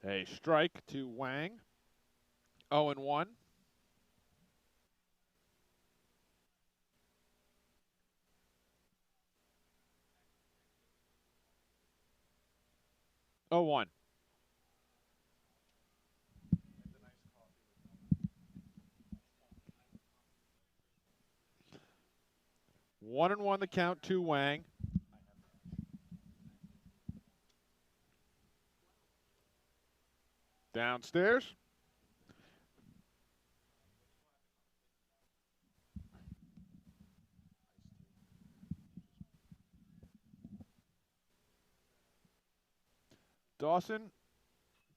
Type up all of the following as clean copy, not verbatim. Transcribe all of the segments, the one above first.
A strike to Wang. 0-1. 0-1. 1-1 the count to Wang. Downstairs. Dawson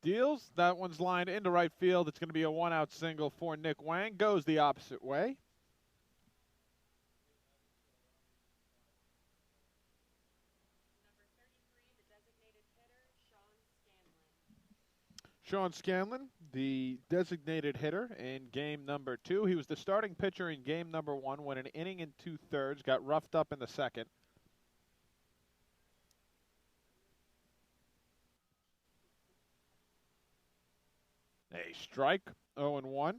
deals. That one's lined into right field. It's going to be a one-out single for Nick Wang. Goes the opposite way. Sean Scanlon, the designated hitter in game number 2. He was the starting pitcher in game number 1, went an inning and 2/3, got roughed up in the second. A strike, 0-1.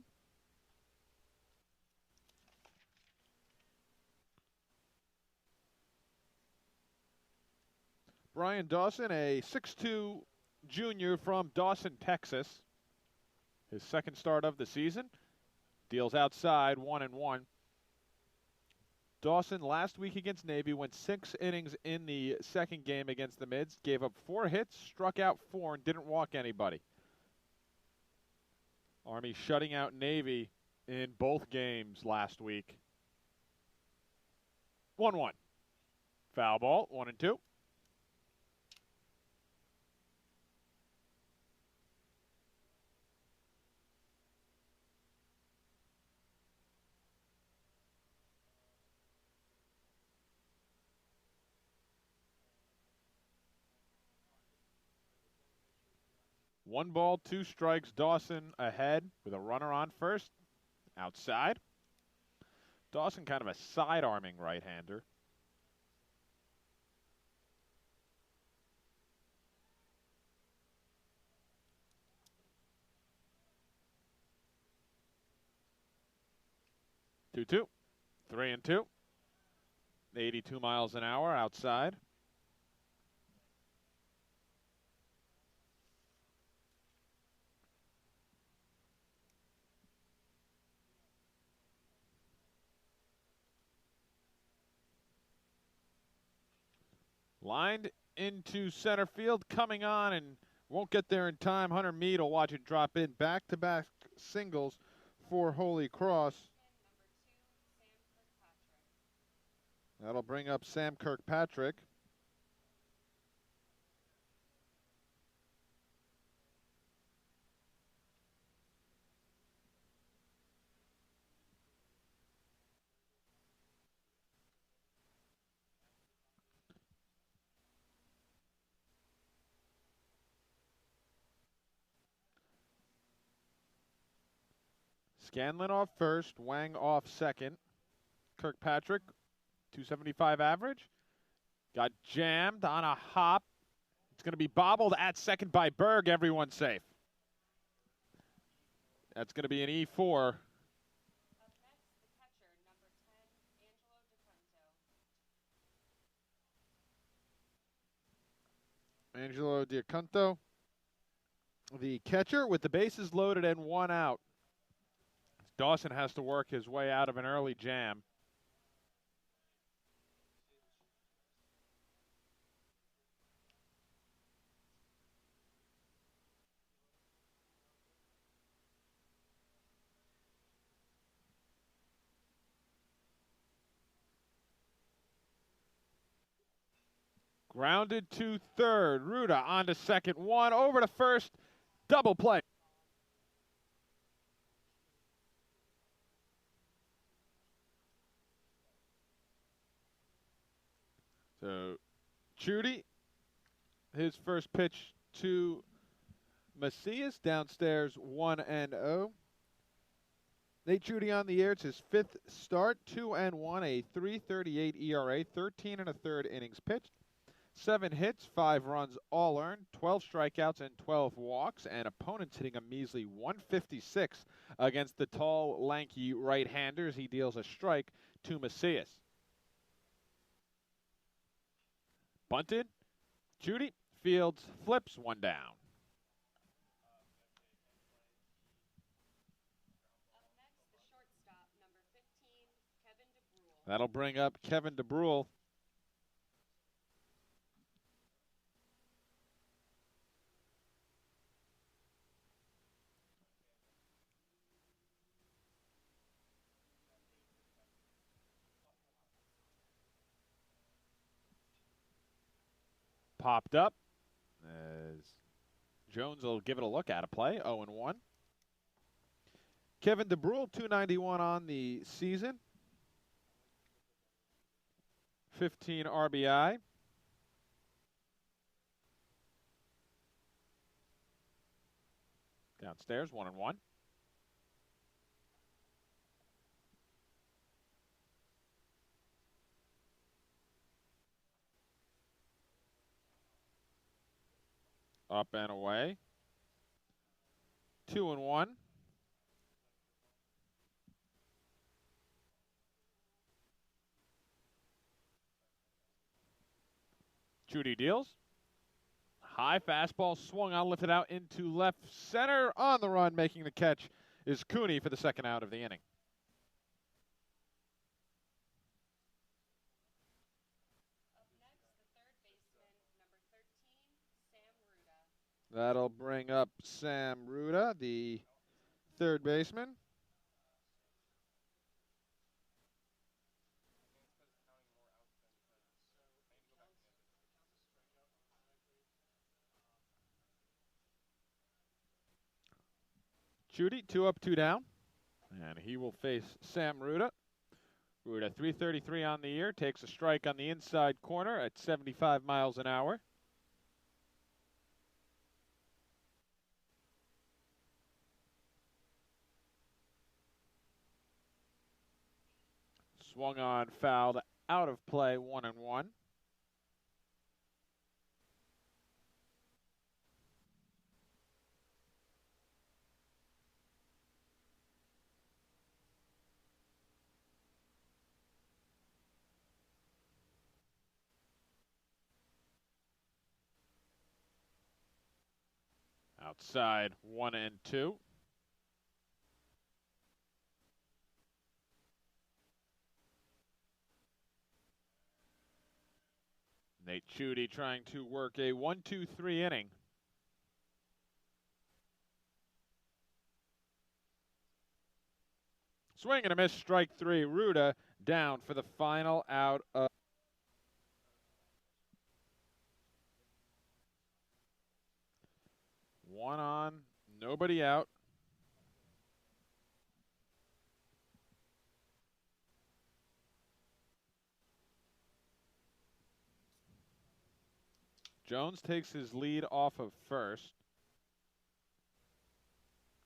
Brian Dawson, a 6'2" junior from Dawson, Texas. His second start of the season. Deals outside, 1-1. Dawson last week against Navy went 6 innings in the second game against the Mids. Gave up 4 hits, struck out 4, and didn't walk anybody. Army shutting out Navy in both games last week. 1-1. Foul ball, 1-2. One ball, 2 strikes. Dawson ahead with a runner on first. Outside. Dawson kind of a side-arming right-hander. Two-two. 3-2. 82 miles an hour outside. Lined into center field, coming on and won't get there in time. Hunter Mead will watch it drop in. Back-to-back singles for Holy Cross. That'll bring up Sam Kirkpatrick. Scanlon off first, Wang off second. Kirkpatrick, 275 average. Got jammed on a hop. It's going to be bobbled at second by Berg. Everyone's safe. That's going to be an E4. Angelo Diaconto, the catcher, with the bases loaded and 1 out. Dawson has to work his way out of an early jam. Grounded to third. Ruda on to second. 1 over to first. Double play. So, Chudy, his first pitch to Macias, downstairs 1-0. Nate Chudy on the air. It's his 5th start, 2-1, a 3.38 ERA, 13 1/3 innings pitched, 7 hits, 5 runs, all earned, 12 strikeouts, and 12 walks, and opponents hitting a measly 156 against the tall, lanky right-handers. He deals a strike to Macias. Bunted. Judy. Fields flips, 1 down. That'll bring up Kevin DeBrule. Popped up as Jones will give it a look at a play, 0-1. Kevin DeBrule, 291 on the season. 15 RBI. Downstairs, 1-1. Up and away. 2-1. Judy deals. High fastball swung on, lifted out into left center. On the run, making the catch is Cooney for the second out of the inning. That'll bring up Sam Ruda, the third baseman. Judy, 2 up, 2 down. And he will face Sam Ruda. Ruda, 333 on the year, takes a strike on the inside corner at 75 miles an hour. Swung on, fouled, out of play, 1-1. Outside, 1-2. Nate Judy trying to work a 1-2-3 inning. Swing and a miss, strike 3. Ruda down for the final out of. One on, nobody out. Jones takes his lead off of first.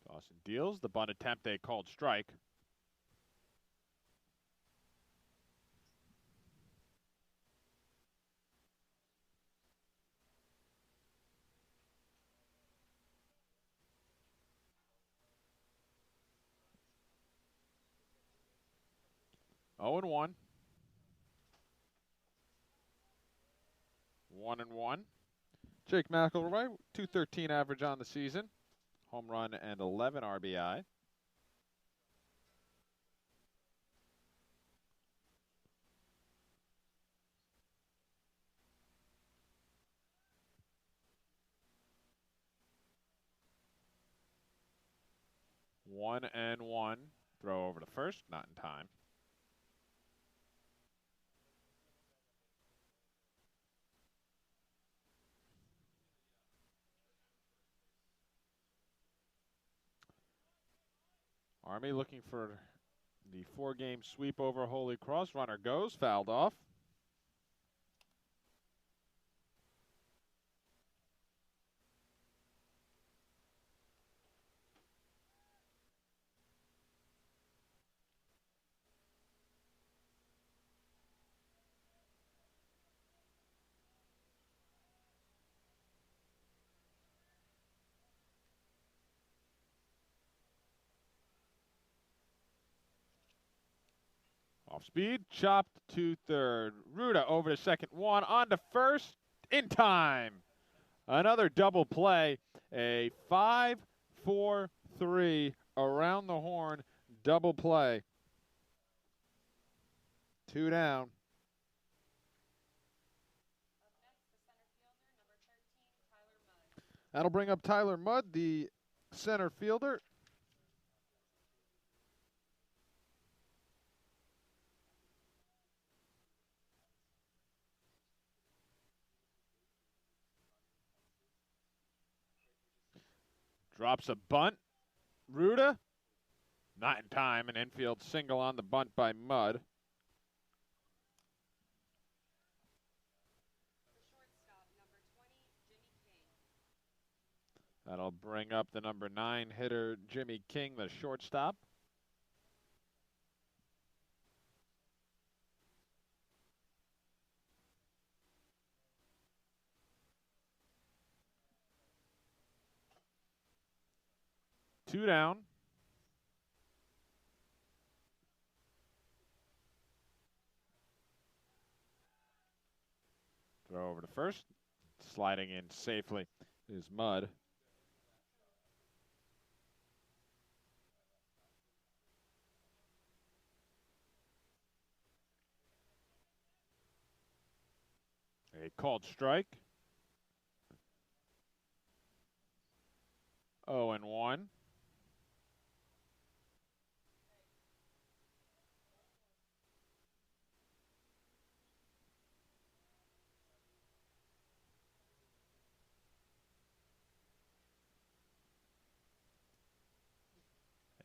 Dawson deals. The bunt attempt they called strike. Oh and 1. 1-1. Jake McElroy, 213 average on the season. Home run and 11 RBI. One and 1. Throw over to first, not in time. Army looking for the 4-game sweep over Holy Cross. Runner goes, fouled off. Off speed, chopped to third. Ruda over to second, one on to first, in time. Another double play, a 5-4-3 around the horn double play. 2 down. That'll bring up Tyler Mudd, the center fielder. Drops a bunt. Ruda, not in time. An infield single on the bunt by Mudd. That'll bring up the number 9 hitter, Jimmy King, the shortstop. Two down. Throw over to first. Sliding in safely is Mudd. A called strike. 0-1.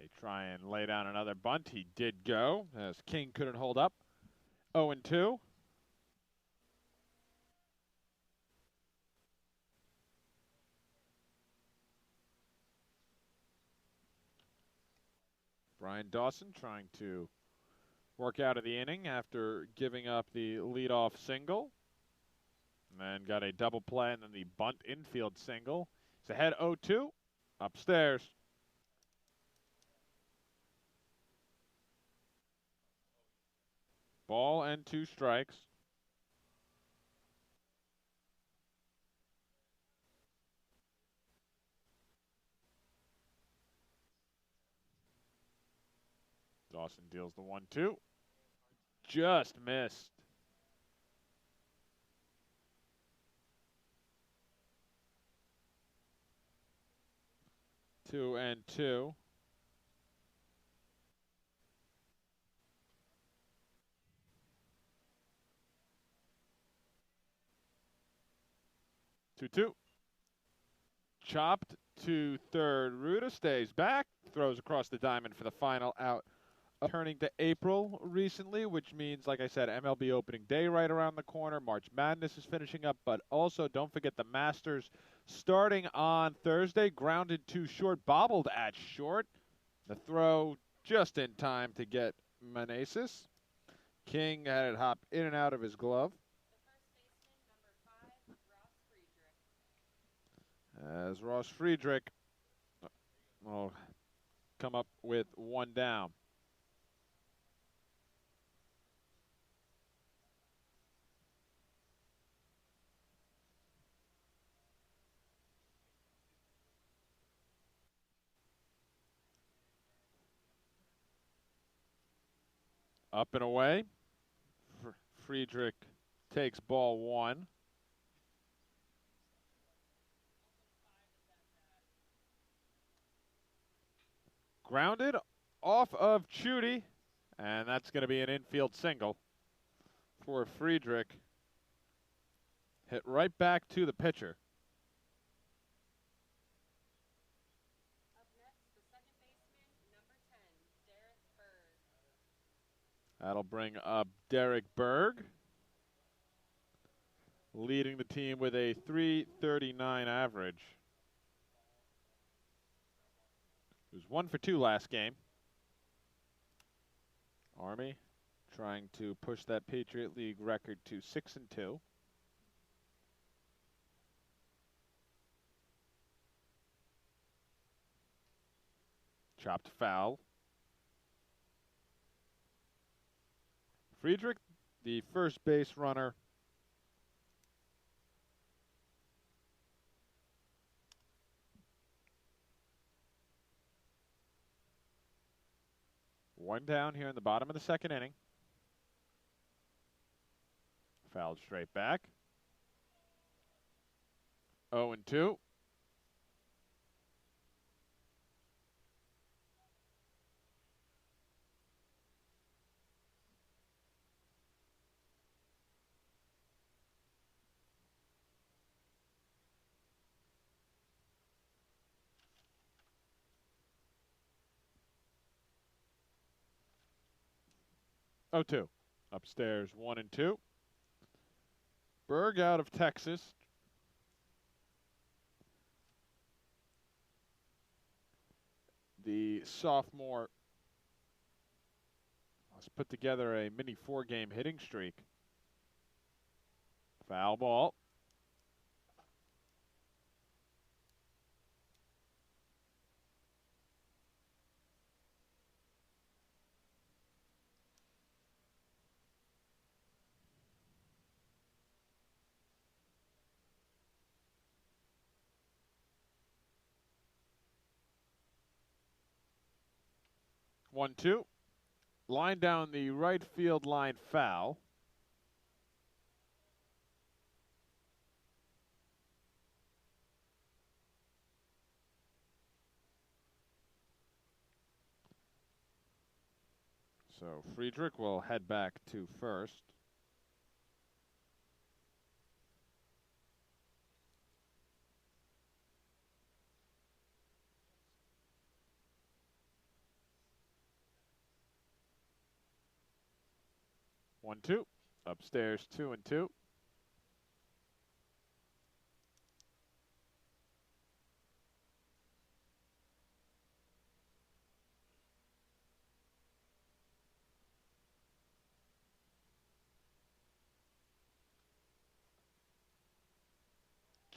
They try and lay down another bunt. He did go, as King couldn't hold up. 0-2. Brian Dawson trying to work out of the inning after giving up the leadoff single. And then got a double play and then the bunt infield single. He's ahead 0-2. Upstairs. Ball and 2 strikes. Dawson deals the 1-2. Just missed. 2-2. Two. Chopped to third. Ruda stays back. Throws across the diamond for the final out. Turning to April recently, which means, like I said, MLB opening day right around the corner. March Madness is finishing up, but also don't forget the Masters starting on Thursday. Grounded to short, bobbled at short. The throw just in time to get Meneses. King had it hop in and out of his glove. As Ross Friedrich will come up with 1 down. Up and away. Friedrich takes ball 1. Grounded off of Chudy, and that's going to be an infield single for Friedrich. Hit right back to the pitcher. Up next, the second baseman, number 10, Derek Berg. That'll bring up Derek Berg, leading the team with a .339 average. He was 1 for 2 last game. Army trying to push that Patriot League record to 6-2. Chopped foul. Friedrich, the first base runner. One down here in the bottom of the second inning. Fouled straight back. 0-2. Oh, 2. Upstairs, 1-2. Berg out of Texas. The sophomore has put together a mini 4-game hitting streak. Foul ball. One, two. Line down the right field line, foul. So Friedrich will head back to first. One, two. Upstairs, 2-2.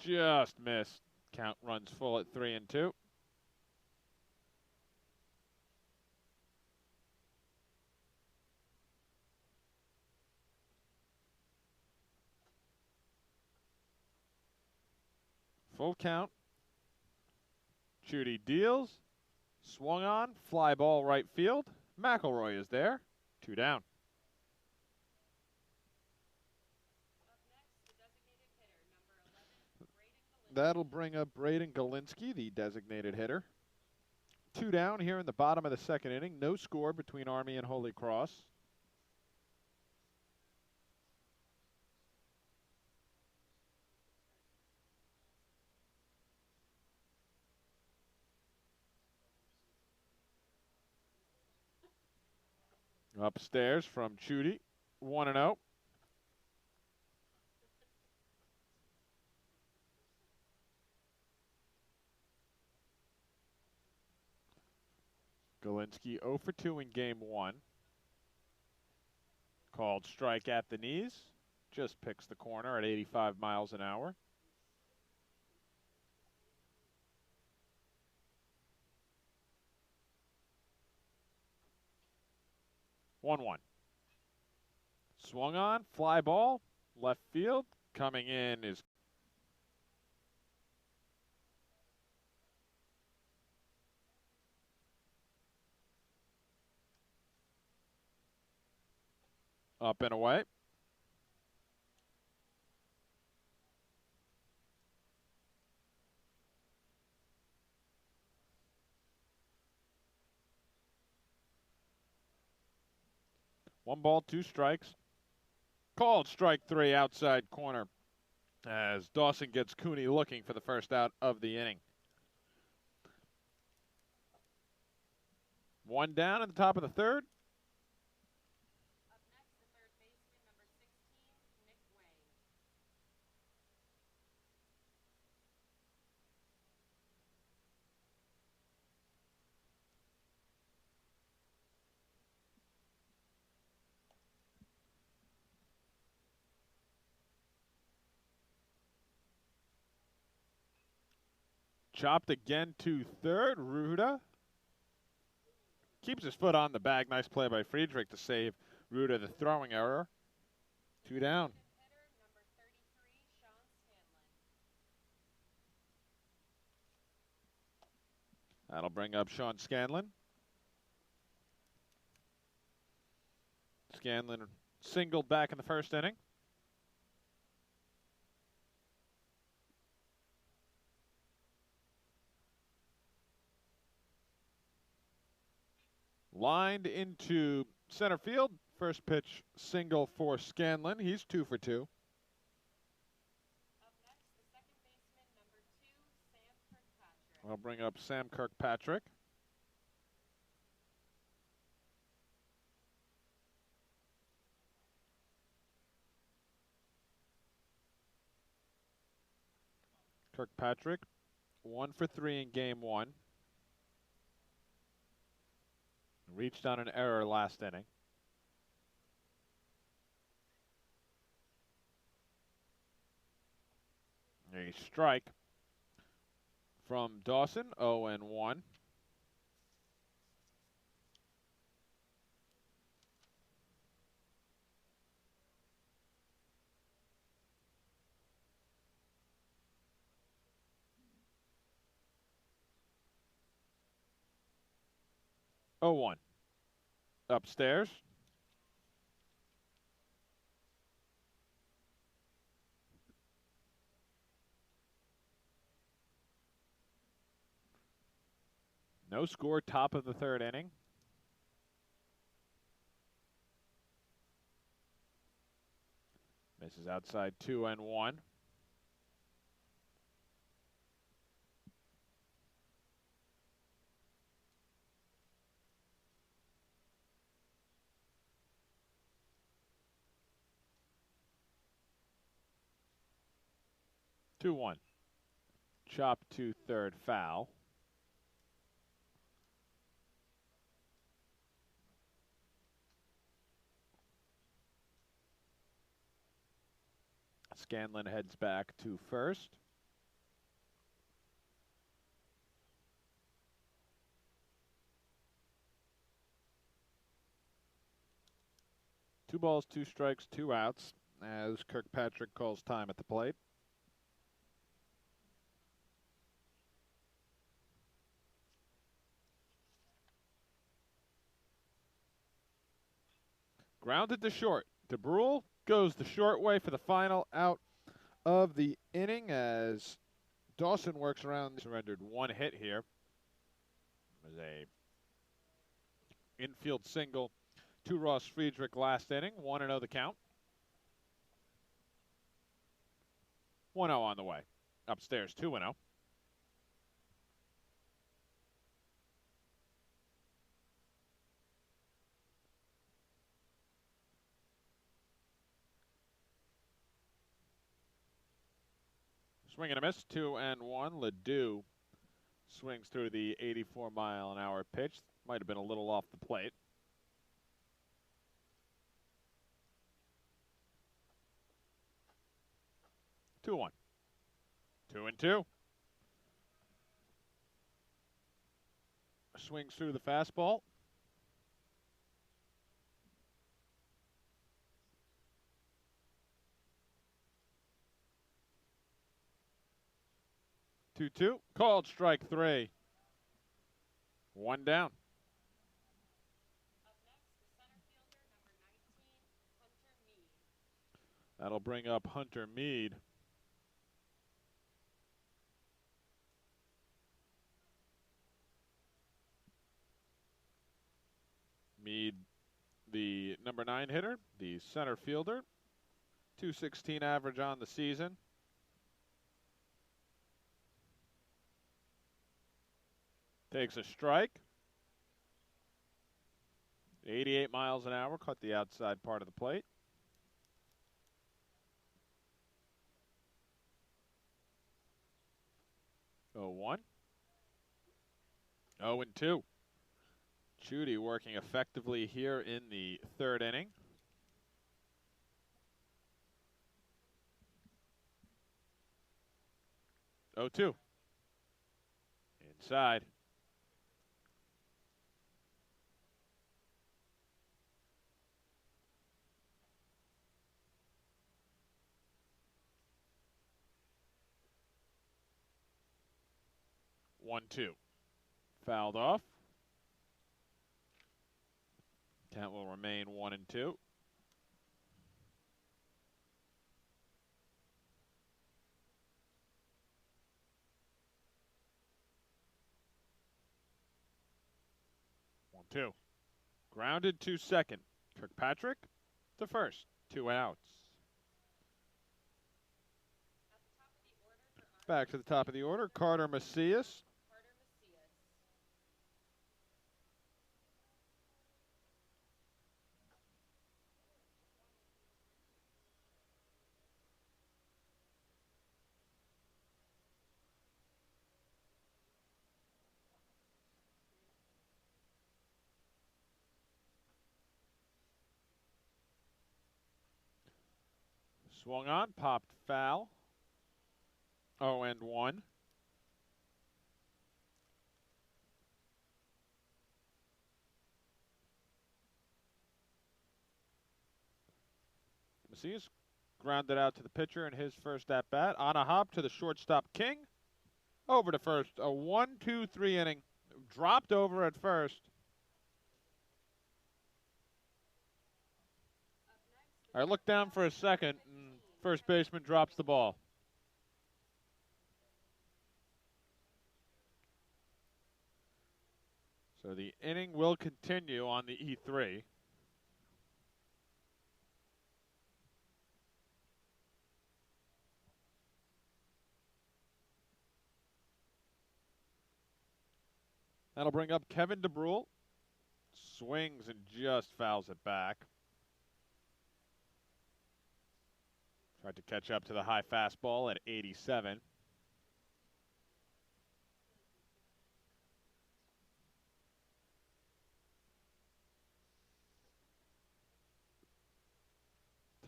Just missed. Count runs full at 3-2. Full count. Judy deals. Swung on. Fly ball right field. McElroy is there. 2 down. Up next, the designated hitter, number 11, Braden Galinsky. That'll bring up Braden Galinsky, the designated hitter. 2 down here in the bottom of the second inning. No score between Army and Holy Cross. Upstairs from Chudy, 1-0. Galinsky 0 for 2 in game 1. Called strike at the knees. Just picks the corner at 85 miles an hour. One. Swung on, fly ball, left field. Coming in is up and away. One ball, 2 strikes. Called strike 3 outside corner as Dawson gets Cooney looking for the first out of the inning. 1 down at the top of the third. Up next, the third baseman, number 16, Nick Wang. Chopped again to third. Ruda keeps his foot on the bag. Nice play by Friedrich to save Root of the throwing error. 2 down. Hitter number 33, Sean Scanlon. That'll bring up Sean Scanlon. Scanlon singled back in the first inning. Lined into center field. First pitch single for Scanlon. He's 2 for 2. Up next, the second baseman number 2, Sam Kirkpatrick. I'll bring up Sam Kirkpatrick. Kirkpatrick, 1 for 3 in game 1. Reached on an error last inning. A strike from Dawson, 0-1. Oh, 1. Upstairs. No score, top of the third inning. Misses outside 2-1. Two one. Chop to third, foul. Scanlon heads back to first. Two balls, 2 strikes, 2 outs as Kirkpatrick calls time at the plate. Grounded to short. DeBrule goes the short way for the final out of the inning as Dawson works around. Surrendered 1 hit here. It was a infield single to Ross Friedrich last inning. 1-0 the count. 1-0 on the way. Upstairs, 2-0. Swing and a miss, 2-1. Ledoux swings through the 84-mile-an-hour pitch. Might have been a little off the plate. Two one. 2-2. Swings through the fastball. Two. Called strike 3. 1 down. Up next, the center fielder number 19, Hunter Mead. That'll bring up Hunter Mead. Mead, the number 9 hitter, the center fielder. .216 average on the season. Takes a strike. 88 miles an hour, cut the outside part of the plate. Oh, 1. 0-2. Judy working effectively here in the third inning. Oh, 2. Inside. 1-2. Fouled off. Count will remain 1-2. One, two. Grounded to second. Kirkpatrick to first. 2 outs. Back to the top of the order. Carter Macias. Swung on, popped foul. 0-1. Macias grounded out to the pitcher in his first at bat. On a hop to the shortstop King. Over to first. A 1-2-3 inning. Dropped over at first. I look down for a second, and first baseman drops the ball. So the inning will continue on the E3. That'll bring up Kevin DeBrule. Swings and just fouls it back. Tried to catch up to the high fastball at 87.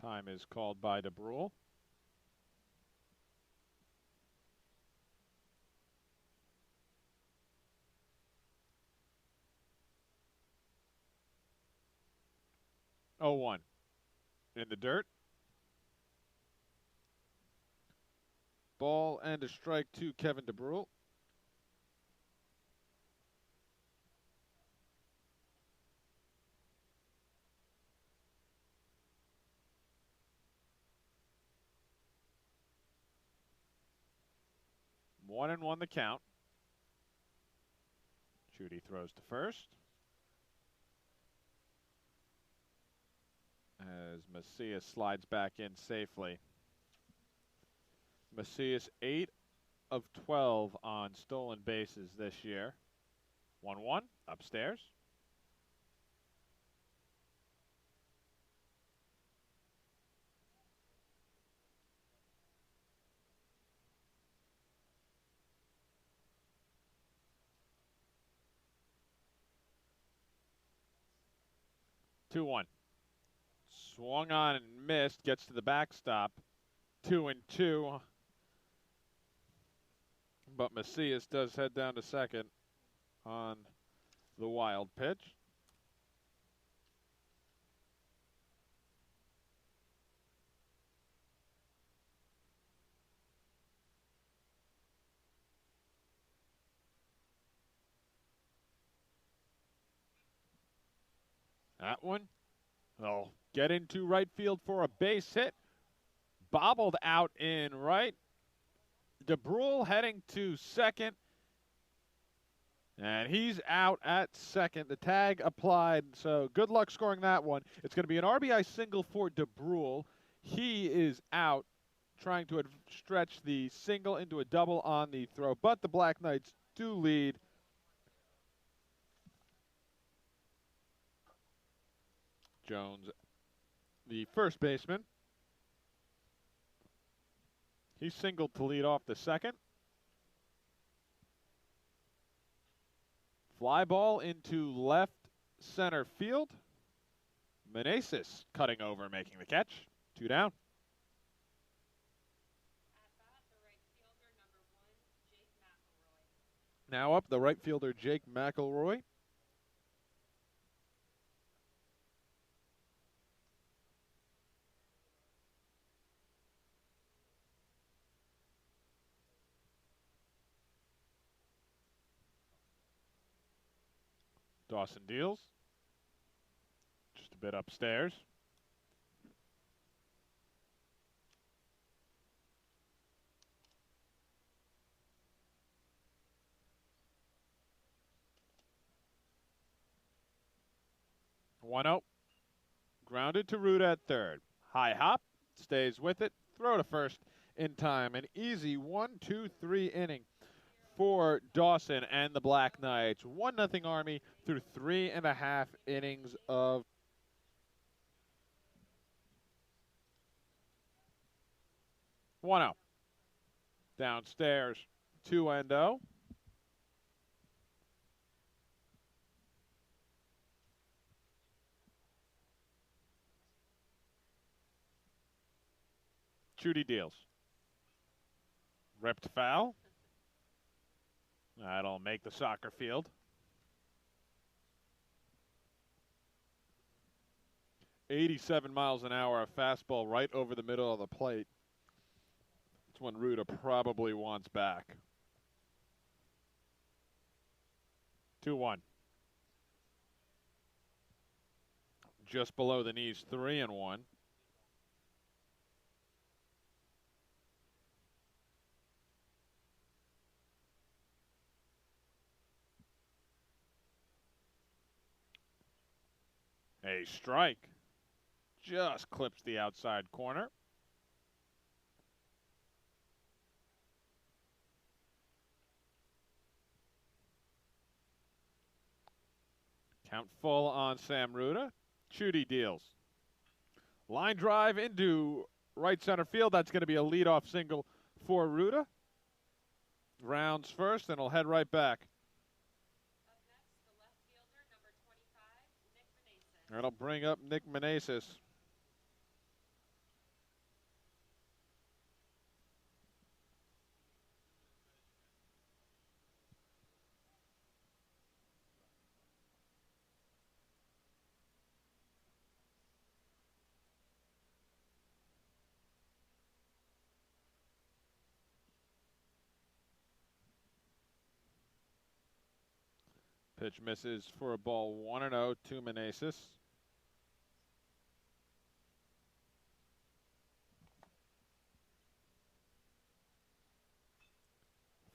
Time is called by DeBrule. Oh, 1. In the dirt. Ball and a strike to Kevin DeBrule. One and one the count. Judy throws to first. As Macias slides back in safely. Macias 8 of 12 on stolen bases this year. 1-1 upstairs. Two one. Swung on and missed. Gets to the backstop. 2-2. But Macias does head down to second on the wild pitch. That one, they'll get into right field for a base hit. Bobbled out in right. DeBrule heading to second. And he's out at second. The tag applied, so good luck scoring that one. It's going to be an RBI single for DeBrule. He is out, trying to stretch the single into a double on the throw. But the Black Knights do lead. Jones, the first baseman. He singled to lead off the second. Fly ball into left center field. Meneses cutting over, making the catch. 2 down. Now up, the right fielder, Jake McElroy. Dawson deals. Just a bit upstairs. One out. Grounded to root at third. High hop. Stays with it. Throw to first in time. An easy 1-2-3 inning for Dawson and the Black Knights. 1-0 Army through 3.5 innings of 1-0. Downstairs, 2-0. Judy deals. Ripped foul. That'll make the soccer field. .87 miles an hour, a fastball right over the middle of the plate. That's one Ruda probably wants back. 2-1. Just below the knees, 3-1. A strike. Just clips the outside corner. Count full on Sam Ruda. Chudy deals. Line drive into right center field. That's going to be a leadoff single for Ruda. Rounds first, and he'll head right back. Up next, the left fielder, number 25, Nick Meneses. That'll bring up Nick Meneses. Pitch misses for a ball 1-0 to Meneses.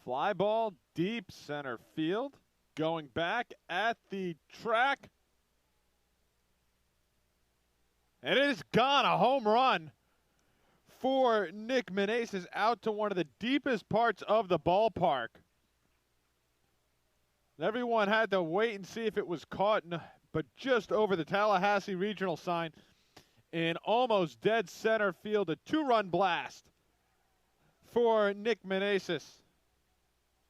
Fly ball deep center field. Going back at the track. And it is gone. A home run for Nick Meneses out to one of the deepest parts of the ballpark. Everyone had to wait and see if it was caught, but just over the Tallahassee regional sign in almost dead center field, a 2-run blast for Nick Meneses.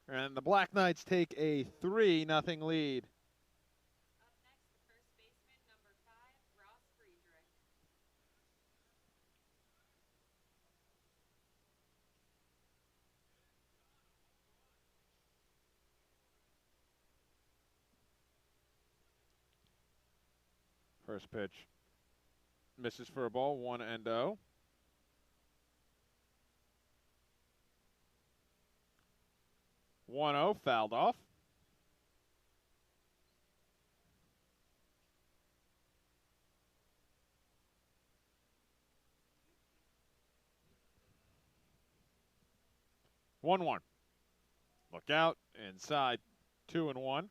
And the Black Knights take a 3-0 lead. Up next, the first baseman, number 5, Ross Friedrich. First pitch misses for a ball, 1-0. Fouled off. One. Look out inside. 2-1.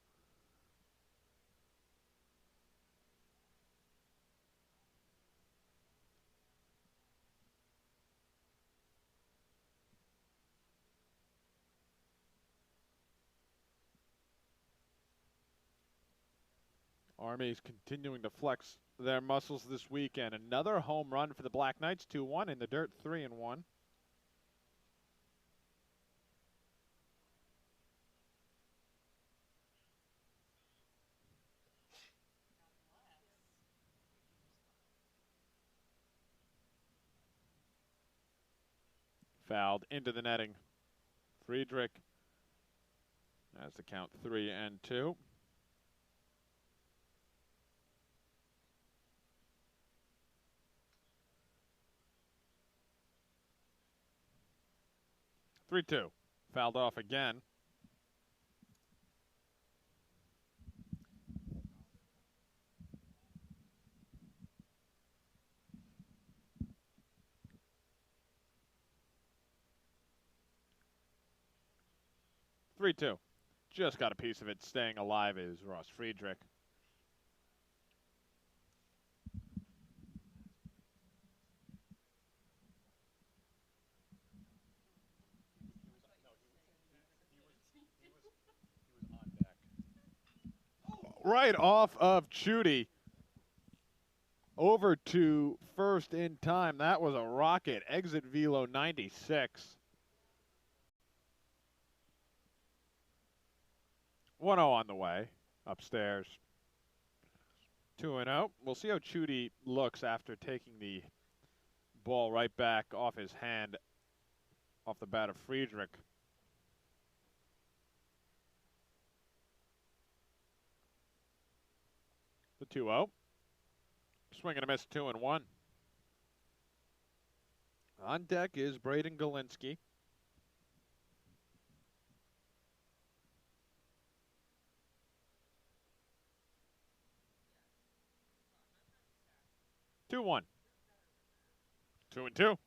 Army's continuing to flex their muscles this weekend. Another home run for the Black Knights, 2-1 in the dirt, 3-1. Fouled into the netting. Friedrich has the count 3-2. Three-two. Fouled off again. 3-2. Just got a piece of it. Staying alive is Ross Friedrich. Right off of Chudy. Over to first in time. That was a rocket. Exit velo 96. 1-0 on the way. Upstairs. 2-0. We'll see how Chudy looks after taking the ball right back off his hand off the bat of Friedrich. The 2-0. Swing and a miss, 2-1. On deck is Braden Galinsky. Two one. 2-2.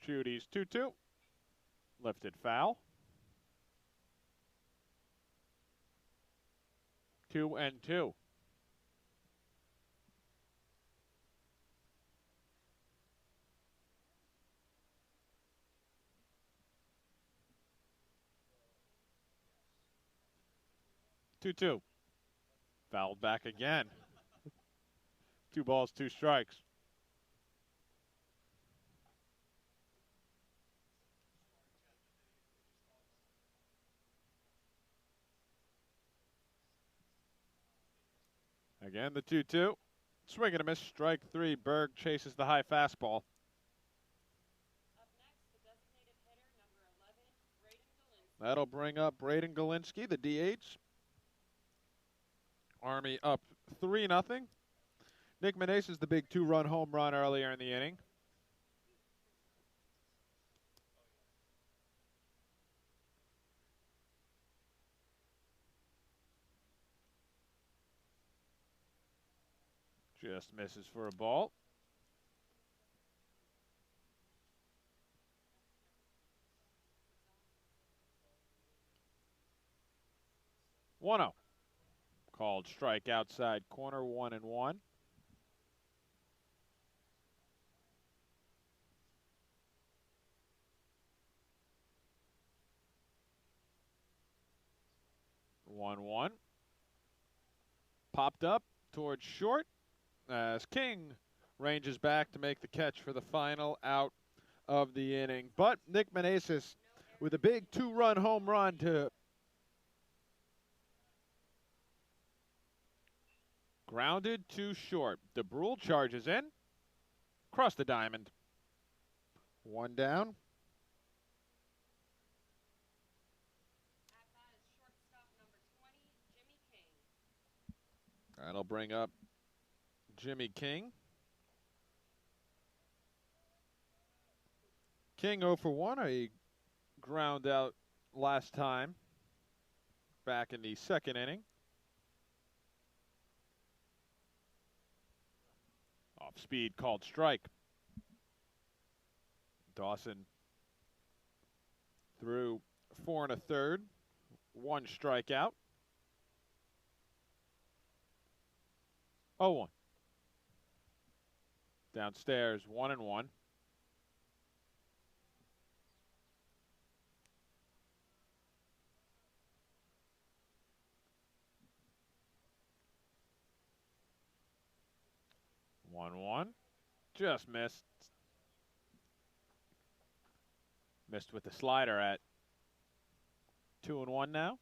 Chudy's 2-2. Lifted foul. 2-2. Two. Fouled back again. 2 balls, 2 strikes. Again, the 2-2. Swing and a miss, strike 3. Berg chases the high fastball. Up next, the designated hitter, number 11, Braden Galinsky. That'll bring up Braden Galinsky, the DH. Army up 3-0. Nick Meneses, the big 2-run home run earlier in the inning. Just misses for a ball. One 0. Called strike outside corner, 1-1. One. Popped up towards short as King ranges back to make the catch for the final out of the inning. But Nick Meneses with a big 2-run home run to grounded to short. DeBrule charges in. Cross the diamond. 1 down. At bat is shortstop number 20, Jimmy King. That'll bring up Jimmy King. King 0 for 1. A ground out last time back in the second inning. Off speed, called strike. Dawson threw 4 1/3, 1 strikeout. 0-1. Downstairs, 1-1. Just missed. Missed with the slider at 2-1 now.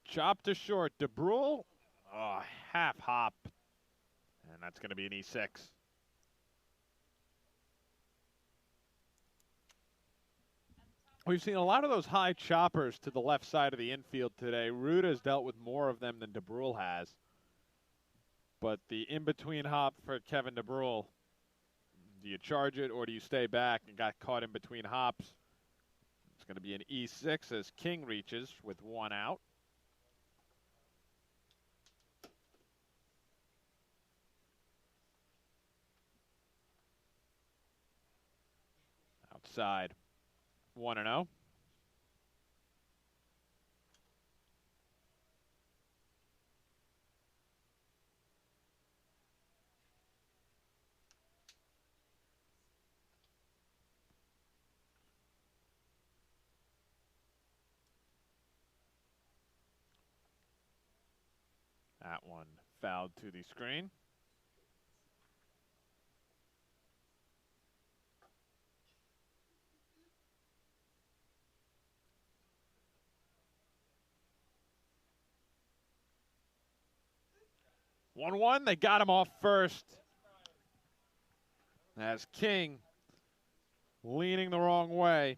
Chop to short. DeBrule, half hop. And that's going to be an E6. We've seen a lot of those high choppers to the left side of the infield today. Ruda has dealt with more of them than DeBrule has. But the in-between hop for Kevin DeBrule, do you charge it or do you stay back? And got caught in between hops. going to be an E6 as King reaches with 1 out. Outside, 1-0. That one fouled to the screen. One. They got him off first. As King leaning the wrong way.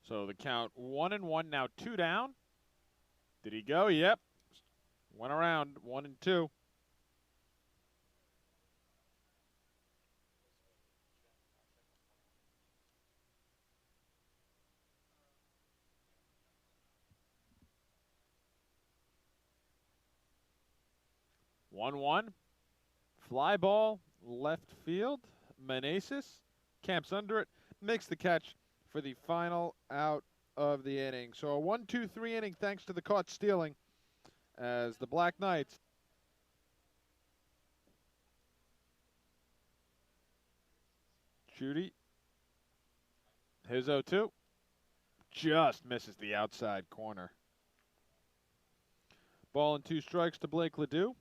So the count 1-1, now 2 down. Did he go? Yep. Went around 1-2. One. Fly ball, left field. Meneses camps under it, makes the catch for the final out of the inning. So a 1-2-3 inning thanks to the caught stealing as the Black Knights Judy, his 0-2, just misses the outside corner. Ball and 2 strikes to Blake Ledoux.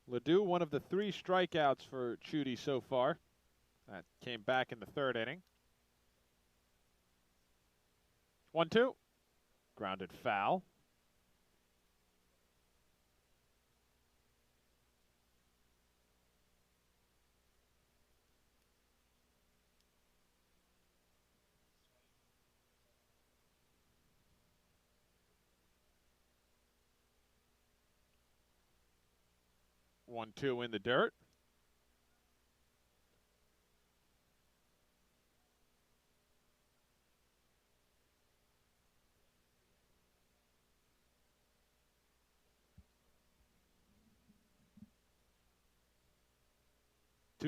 Ledoux, one of the 3 strikeouts for Chudy so far. That came back in the 3rd inning. 1-2. Grounded foul. One, two in the dirt.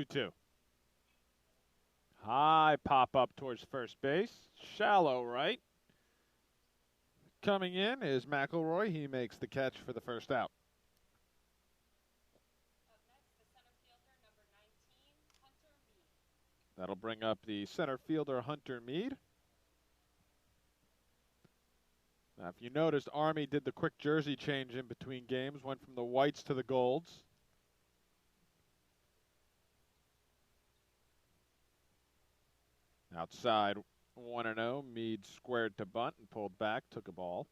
Two. High pop up towards first base. Shallow right. Coming in is McElroy. He makes the catch for the first out. Up next, the center fielder, number 19, Hunter Mead. That'll bring up the center fielder, Hunter Mead. Now, if you noticed, Army did the quick jersey change in between games, went from the whites to the golds. Outside 1-0, Mead squared to bunt and pulled back, took a ball.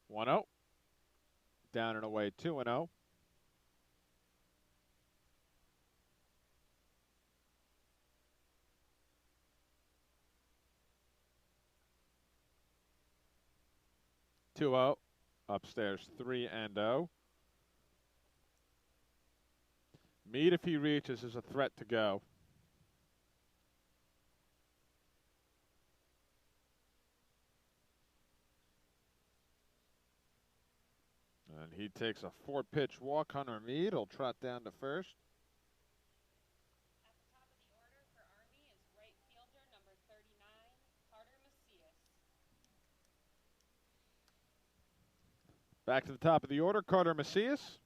One 0. Down and away 2-0. Upstairs 3-0. Mead, if he reaches, is a threat to go. And he takes a 4-pitch walk. Hunter Mead will trot down to first. At the top of the order for Army is right fielder, number 39, Carter Macias. Back to the top of the order, Carter Macias.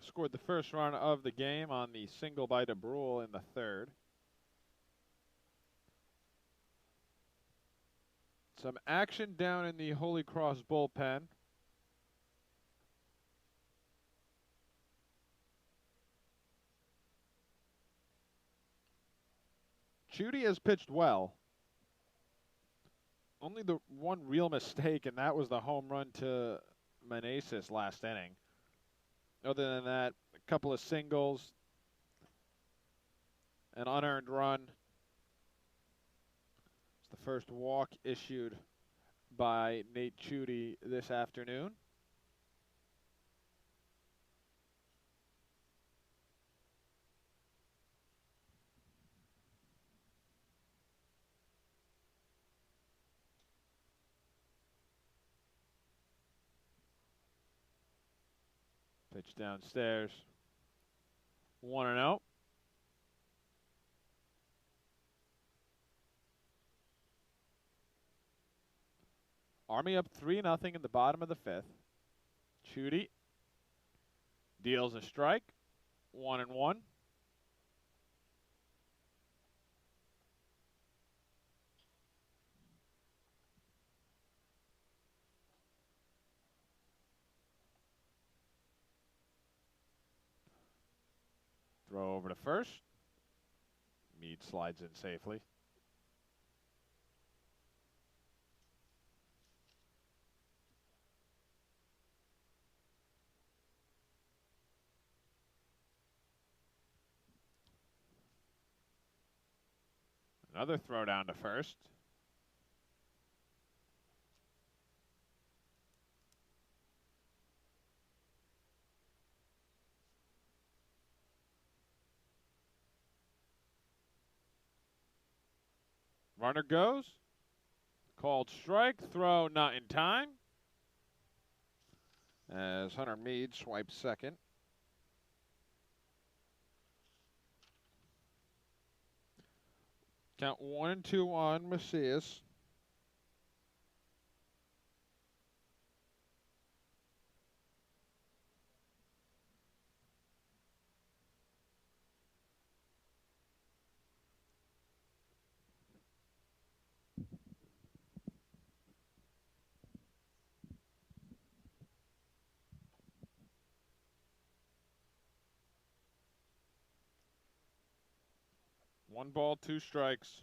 Scored the first run of the game on the single by DeBrule in the 3rd. Some action down in the Holy Cross bullpen. Chudy has pitched well. only the one real mistake, and that was the home run to Meneses last inning. Other than that, a couple of singles, an unearned run. It's the first walk issued by Nate Chudy this afternoon. Pitch downstairs. 1-0. Army up 3-0 in the bottom of the fifth. Chudy deals a strike. 1-1. Throw over to first. Meade slides in safely. Another throw down to first. Runner goes. Called strike. Throw not in time. As Hunter Meade swipes second. Count 1-2 on Macias. One ball, two strikes.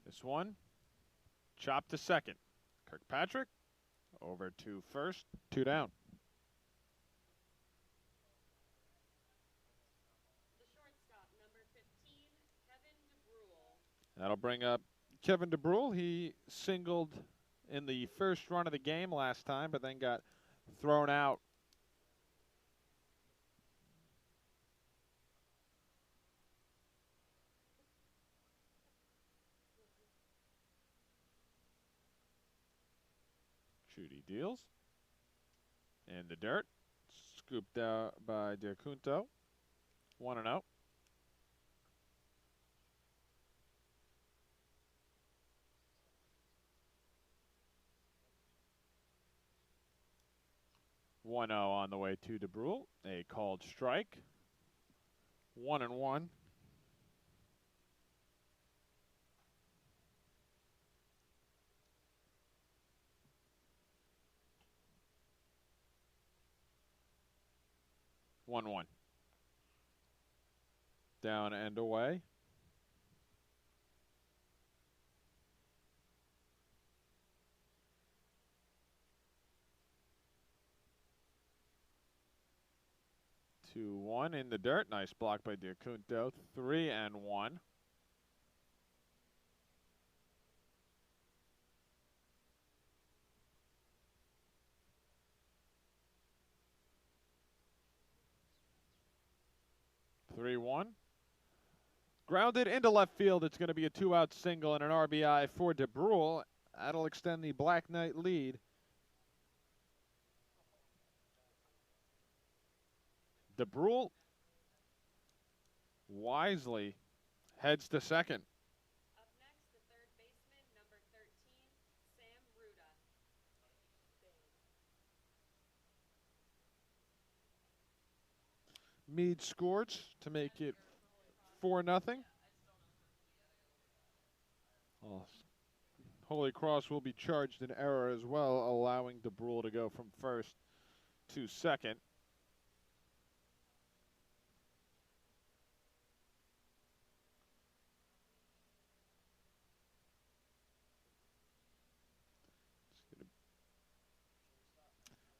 This one, chopped to second. Kirkpatrick over to first, 2 down. The shortstop, number 15, Kevin DeBrule. That'll bring up Kevin DeBrule. He singled in the first run of the game last time, but then got thrown out. Chudy deals. In the dirt. Scooped out by DeCunto. 1-0. On the way to DeBrule. A called strike. 1-1. Down and away. Two, 1 in the dirt. Nice block by DeCunto. 3-1. Grounded into left field. It's going to be a 2-out single and an RBI for DeBrule. That'll extend the Black Knight lead. DeBrule wisely heads to second. Up next, the third baseman, number 13, Sam Ruda. Meade scores to make it 4-0. Holy Cross will be charged in error as well, allowing DeBrule to go from first to second.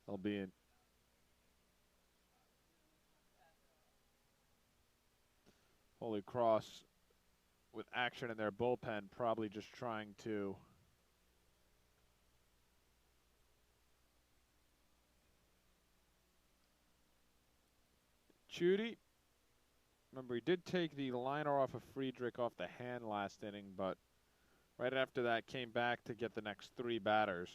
They'll be in Holy Cross with action in their bullpen, probably just trying to Judy. Remember, he did take the liner off of Friedrich off the hand last inning, but right after that came back to get the next 3 batters.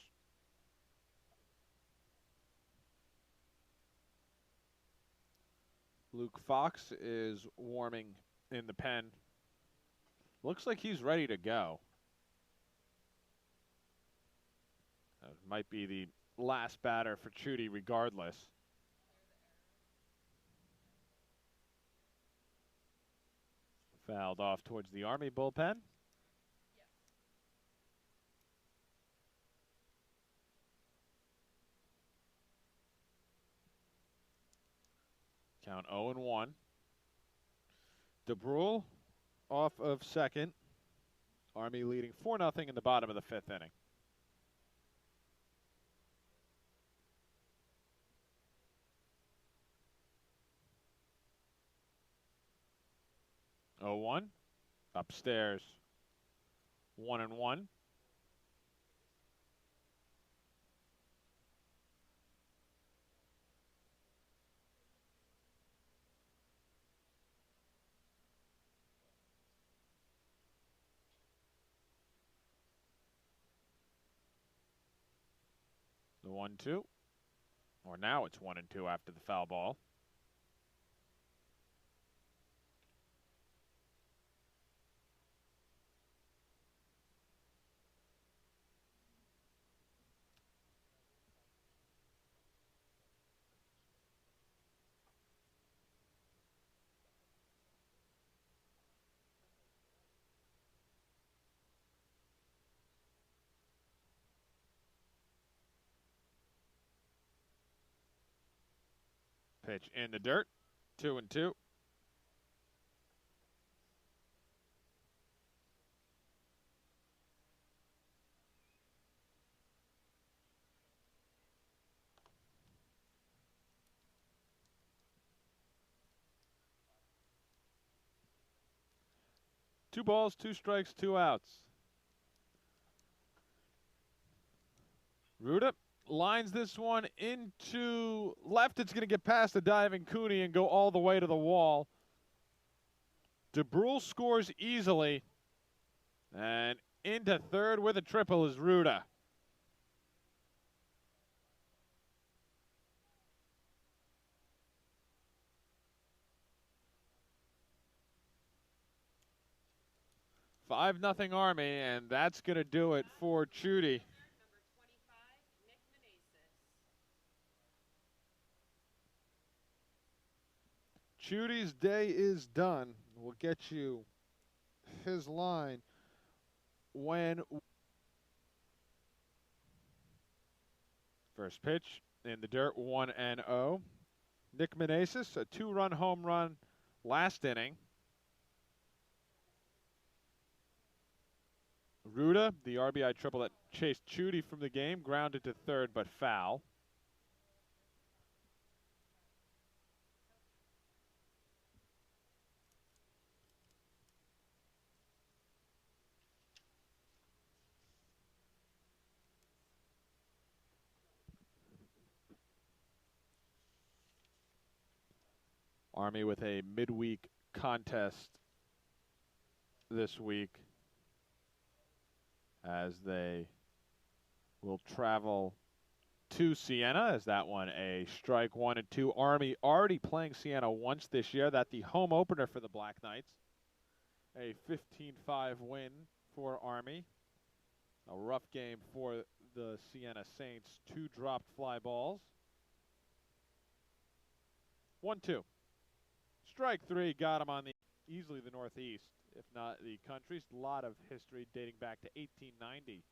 Luke Fox is warming in the pen. Looks like he's ready to go. That might be the last batter for Chudy regardless. Fouled off towards the Army bullpen. Count 0-1. DeBrule off of second. Army leading 4-0 in the bottom of the 5th inning. Oh, 1 upstairs. 1-1. The 1-2. Or now it's 1-2 after the foul ball. Pitch in the dirt. 2-2. Two balls, 2 strikes, 2 outs. Ruda lines this one into left. It's going to get past the diving Cooney and go all the way to the wall. DeBrule scores easily. And into third with a triple is Ruda. Five nothing Army, and that's going to do it for Chudy. Chudy's day is done. We'll get you his line when first pitch in the dirt, 1-0. Nick Meneses, a 2-run home run last inning. Ruda, the RBI triple that chased Chudy from the game, grounded to third but foul. Army with a midweek contest this week as they will travel to Siena. As that one a strike 1-2. Army already playing Siena once this year. That the home opener for the Black Knights. A 15-5 win for Army. A rough game for the Siena Saints. 2 dropped fly balls. 1-2. Strike 3 got him on the easily the Northeast, if not the country's. A lot of history dating back to 1890.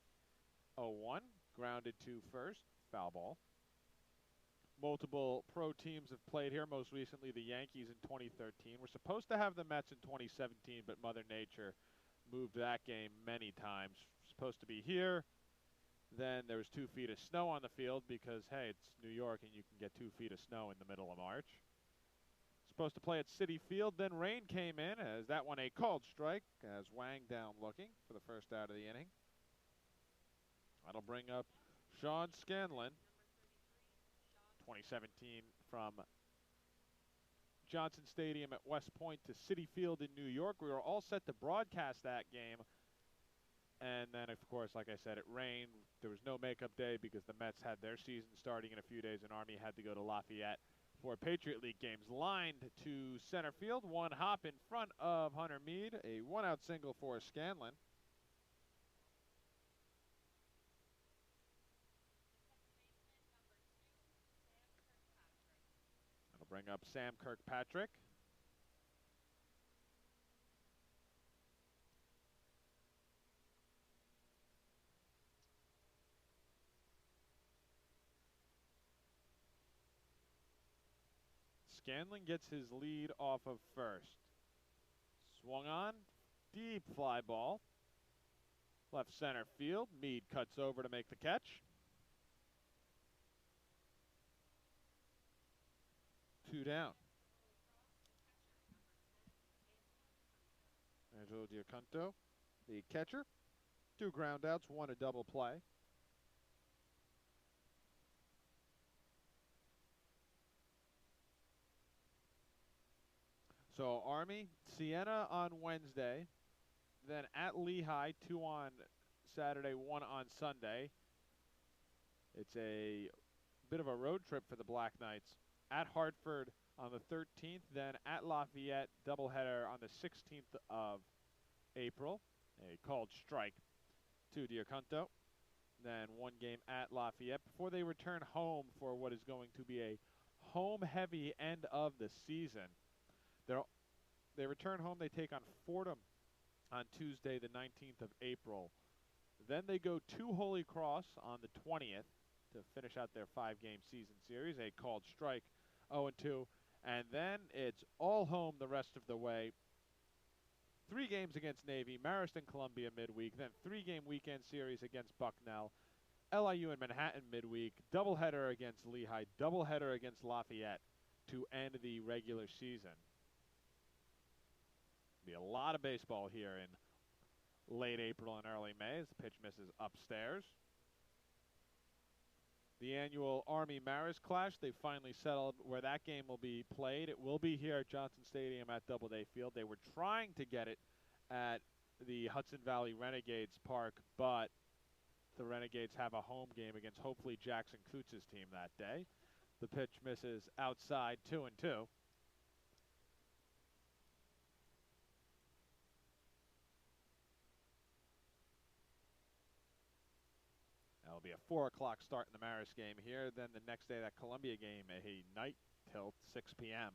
0-1, grounded to first, foul ball. Multiple pro teams have played here, most recently the Yankees in 2013. We're supposed to have the Mets in 2017, but Mother Nature moved that game many times. Supposed to be here, Then there was 2 feet of snow on the field because, hey, it's New York and you can get 2 feet of snow in the middle of March. Supposed to play at Citi Field, then rain came in as that one a called strike as Wang down looking for the first out of the inning. That'll bring up Sean Scanlon, 2017 from Johnson Stadium at West Point to Citi Field in New York. We were all set to broadcast that game. And then, of course, like I said, it rained. There was no makeup day because the Mets had their season starting in a few days, and Army had to go to Lafayette for Patriot League games. Lined to center field, one hop in front of Hunter Meade, a one-out single for Scanlon. That'll bring up Sam Kirkpatrick. Scanlon gets his lead off of first. Swung on, deep fly ball. Left center field. Meade cuts over to make the catch. 2 down. Angelo Diaconto, the catcher. 2 groundouts, 1 a double play. So Army, Siena on Wednesday, then at Lehigh, 2 on Saturday, 1 on Sunday. It's a bit of a road trip for the Black Knights. At Hartford on the 13th, then at Lafayette, doubleheader on the 16th of April. A called strike to Diaconto. Then 1 game at Lafayette before they return home for what is going to be a home-heavy end of the season. They return home. They take on Fordham on Tuesday, the 19th of April. Then they go to Holy Cross on the 20th to finish out their 5-game season series. A called strike, 0-2. And then it's all home the rest of the way. 3 games against Navy, Marist and Columbia midweek, then 3-game weekend series against Bucknell, LIU and Manhattan midweek, doubleheader against Lehigh, doubleheader against Lafayette to end the regular season. Be a lot of baseball here in late April and early May as the pitch misses upstairs. The annual Army-Marist clash, they finally settled where that game will be played. It will be here at Johnson Stadium at Doubleday Field. They were trying to get it at the Hudson Valley Renegades Park, but the Renegades have a home game against hopefully Jackson Coots' team that day. The pitch misses outside, 2-2. That'll be a 4 o'clock start in the Marist game here. Then the next day, that Columbia game, a night tilt, 6 p.m.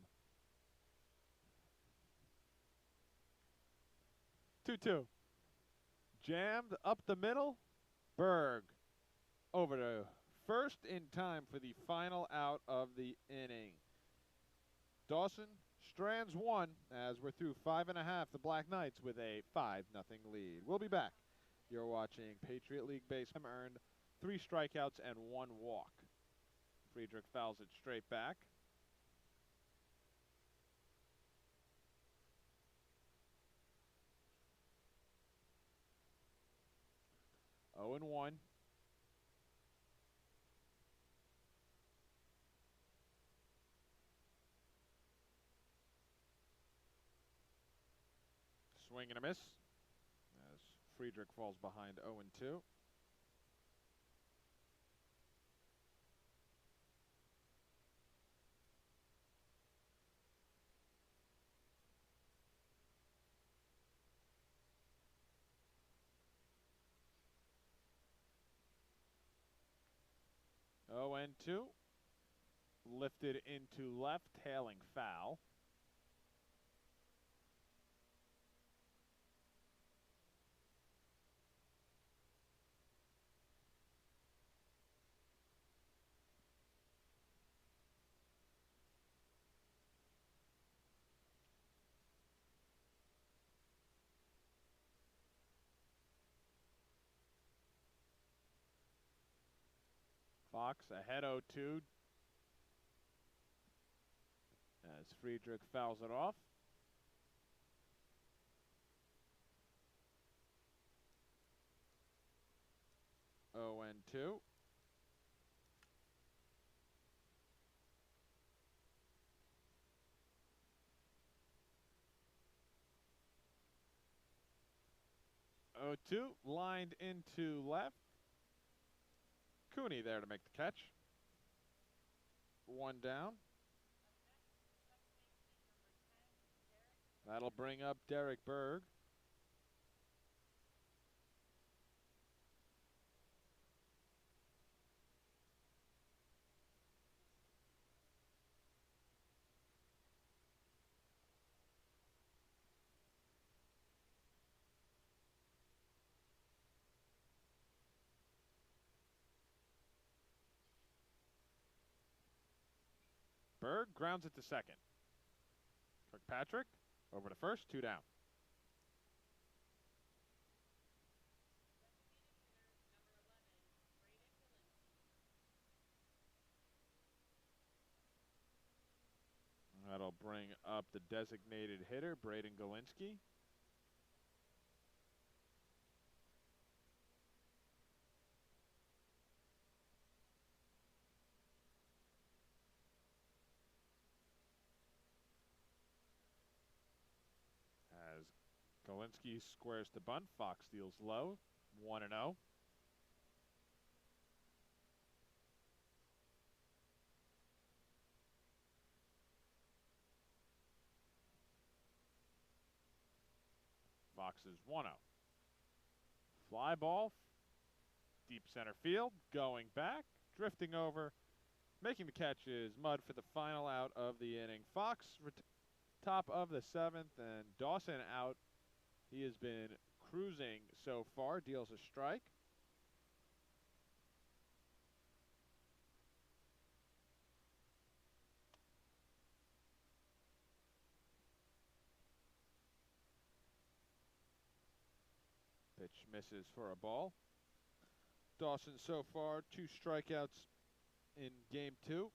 2-2. Jammed up the middle. Berg over to first in time for the final out of the inning. Dawson strands 1 as we're through 5 1/2. The Black Knights with a 5-0 lead. We'll be back. You're watching Patriot League baseball. Earned 3 strikeouts and 1 walk. Friedrich fouls it straight back. Oh and 1. Swing and a miss as Friedrich falls behind 0 and 2. Oh and 2. Lifted into left, tailing foul. Fox ahead 0-2 as Friedrich fouls it off. Oh and 2. Oh, 2 lined into left. Cooney there to make the catch. 1 down. That'll bring up Derek Berg. Berg grounds it to second. Kirkpatrick over to first, 2 down. That'll bring up the designated hitter, Braden Galinsky. As Galinsky squares to bunt, Fox deals low, 1-0. Fox is 1-0. Fly ball, deep center field, going back, drifting over, making the catch is Mudd for the final out of the inning. Fox top of the 7th, and Dawson out. He has been cruising so far, deals a strike. Pitch misses for a ball. Dawson so far, 2 strikeouts in game 2.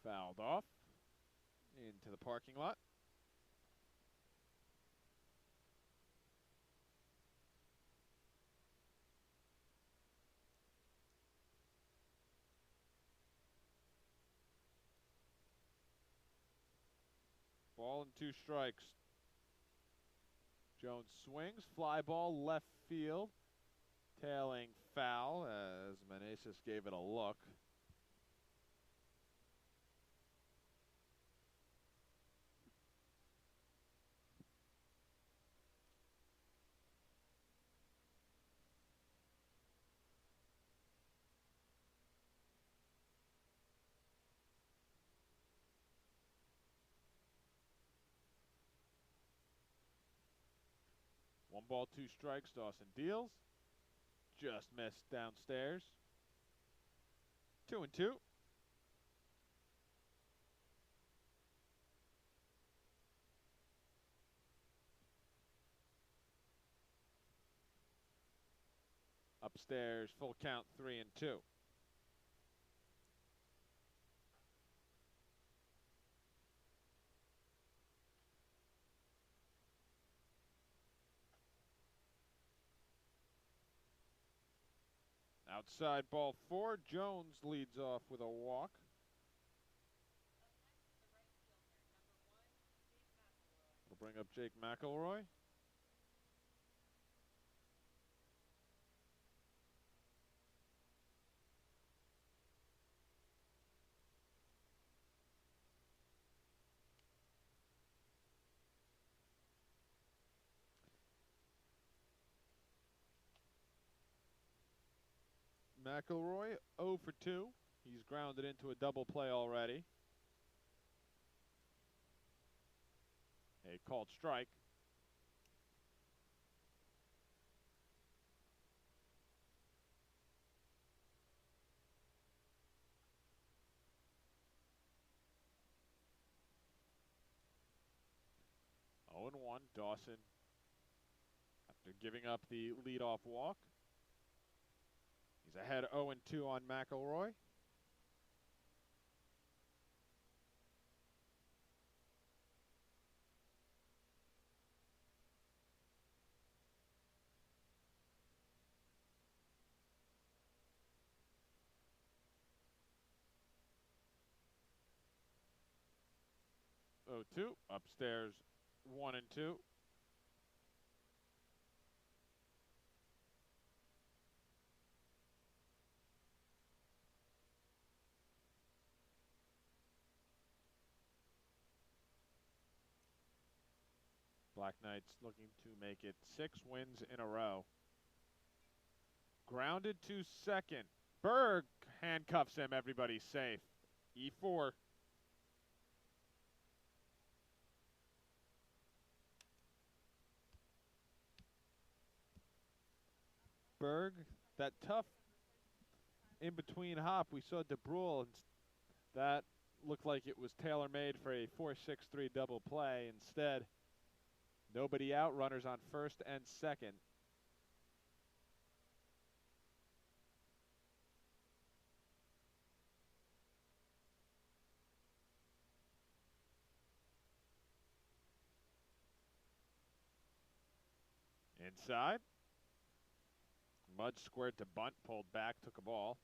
Fouled off into the parking lot. Ball and 2 strikes. Jones swings, fly ball left field, tailing foul as Meneses gave it a look. One ball, 2 strikes. Dawson deals. Just missed downstairs. 2-2. Upstairs, full count, 3-2. Outside ball 4. Jones leads off with a walk. We'll bring up Jake McElroy. McElroy 0 for 2. He's grounded into a double play already. A called strike. 0-1, Dawson, after giving up the leadoff walk. He's ahead 0-2 on McElroy. Oh, 2 upstairs, 1-2. Black Knights looking to make it 6 wins in a row. Grounded to second. Berg handcuffs him. Everybody's safe. E4. Berg, that tough in-between hop. We saw DeBrule, and that looked like it was tailor-made for a 4-6-3 double play. Instead, nobody out, runners on first and second. Inside. Mud squared to bunt, pulled back, took a ball.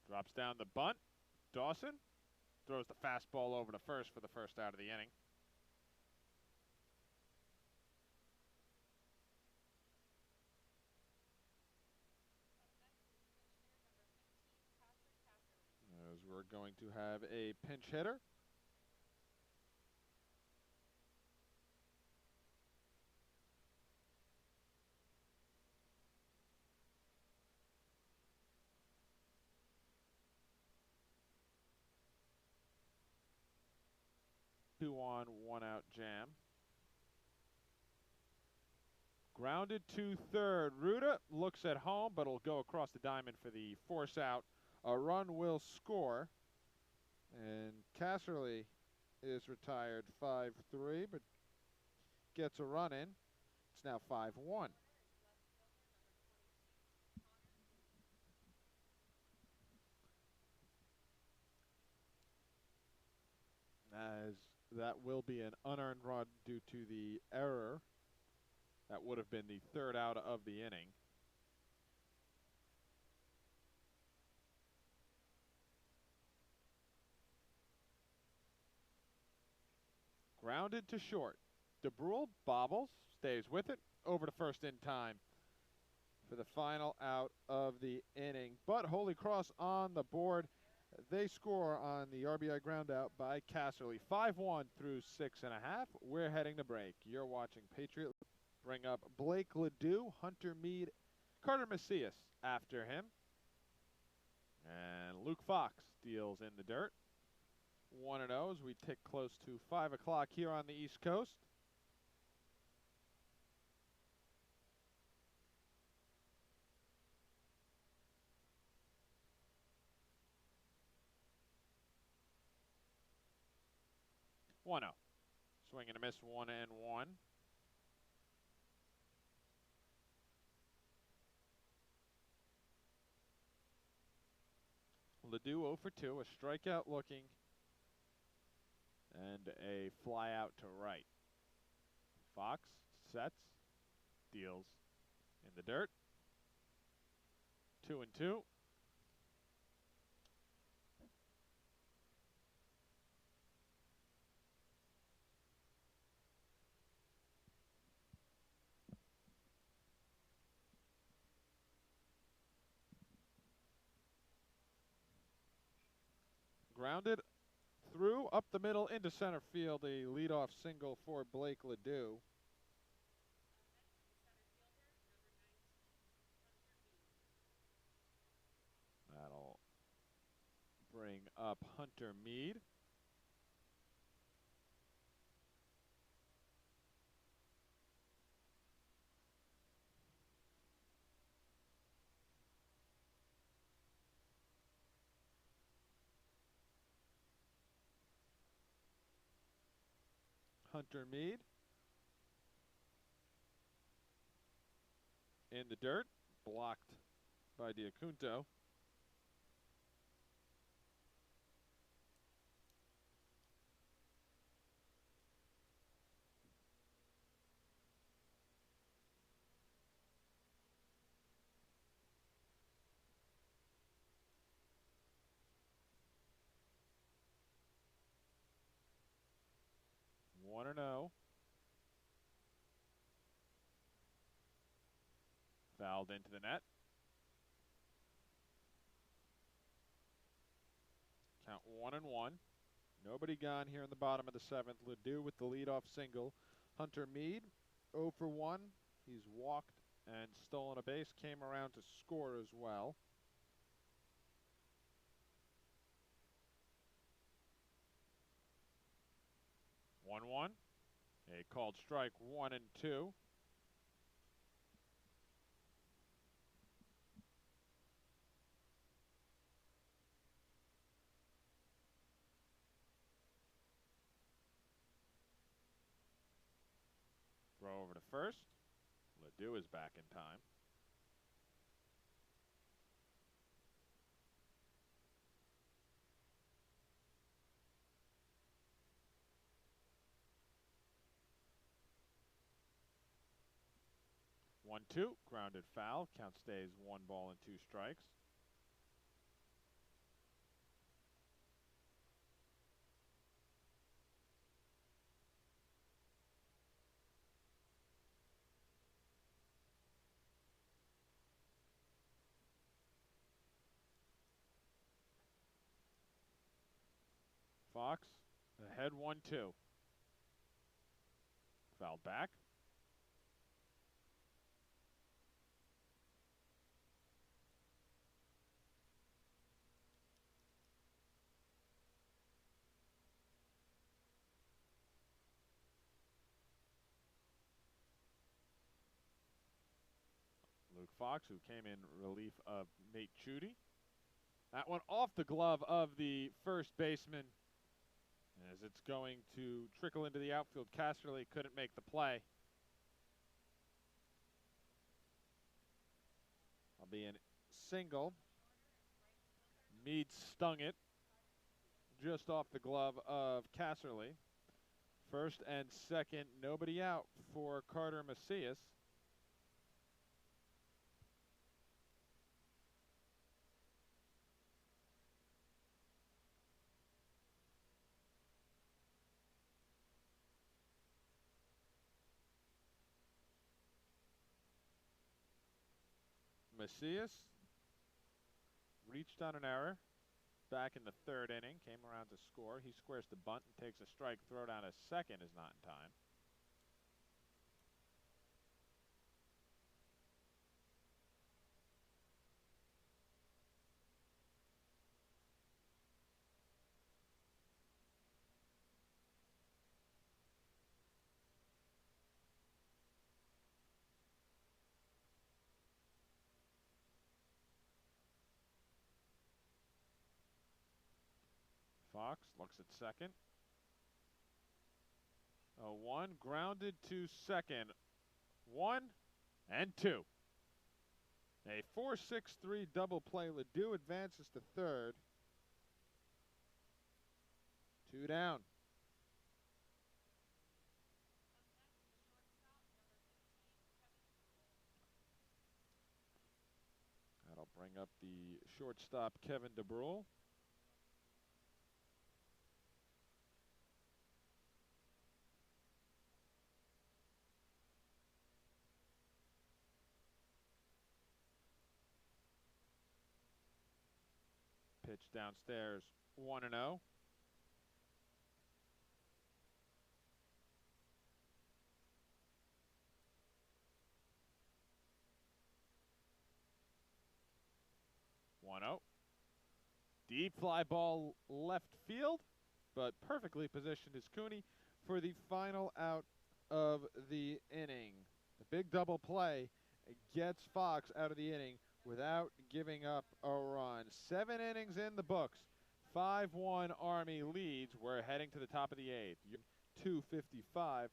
Drops down the bunt. Dawson throws the fastball over to first for the first out of the inning. As we're going to have a pinch hitter. Two on, 1 out jam. Grounded to third. Ruda looks at home, but will go across the diamond for the force out. A run will score. And Casserly is retired 5-3, but gets a run in. It's now 5-1. As that will be an unearned run due to the error. That would have been the third out of the inning. Grounded to short. DeBrule bobbles, stays with it, over to first in time for the final out of the inning. But Holy Cross on the board. They score on the RBI ground out by Casserly. 5-1 through 6.5. We're heading to break. You're watching Patriot. Bring up Blake Ledoux, Hunter Meade, Carter Macias after him. And Luke Fox deals in the dirt. 1-0 as we tick close to 5 o'clock here on the East Coast. One 0. Swing and a miss, 1-1. Ledoux 0 for 2, a strikeout looking, and a fly out to right. Fox sets, deals in the dirt. 2-2. Grounded through, up the middle, into center field. A leadoff single for Blake Ledoux. That'll up Hunter Mead. Hunter Mead in the dirt, blocked by Diacunto. One and 0. Fouled into the net. Count 1-1. Nobody gone here in the bottom of the seventh. Ledoux with the leadoff single. Hunter Mead, 0 for 1. He's walked and stolen a base. Came around to score as well. One. A called strike 1 and 2. Throw over to first. Ledoux is back in time. One, two, grounded foul. Count stays 1 ball and 2 strikes. Fox ahead 1-2. Fouled back. Luke Fox, who came in relief of Nate Chudy. That one off the glove of the first baseman. As it's going to trickle into the outfield, Casserly couldn't make the play. I'll be in single. Mead stung it just off the glove of Casserly. First and second, nobody out for Carter Macias. Macias reached on an error back in the third inning, came around to score. He squares the bunt and takes a strike. Throw down a second is not in time. Fox looks at second. 0-1, grounded to second. 1 and 2. A 4-6-3 double play. Ledoux advances to third. 2 down. That'll bring up the shortstop, Kevin DeBrule. Pitch downstairs, 1-0. Deep Deep fly ball left field, but perfectly positioned is Cooney for the final out of the inning. The big double play gets Fox out of the inning without giving up a run. 7 innings in the books. 5-1 Army leads. We're heading to the top of the 8th. 255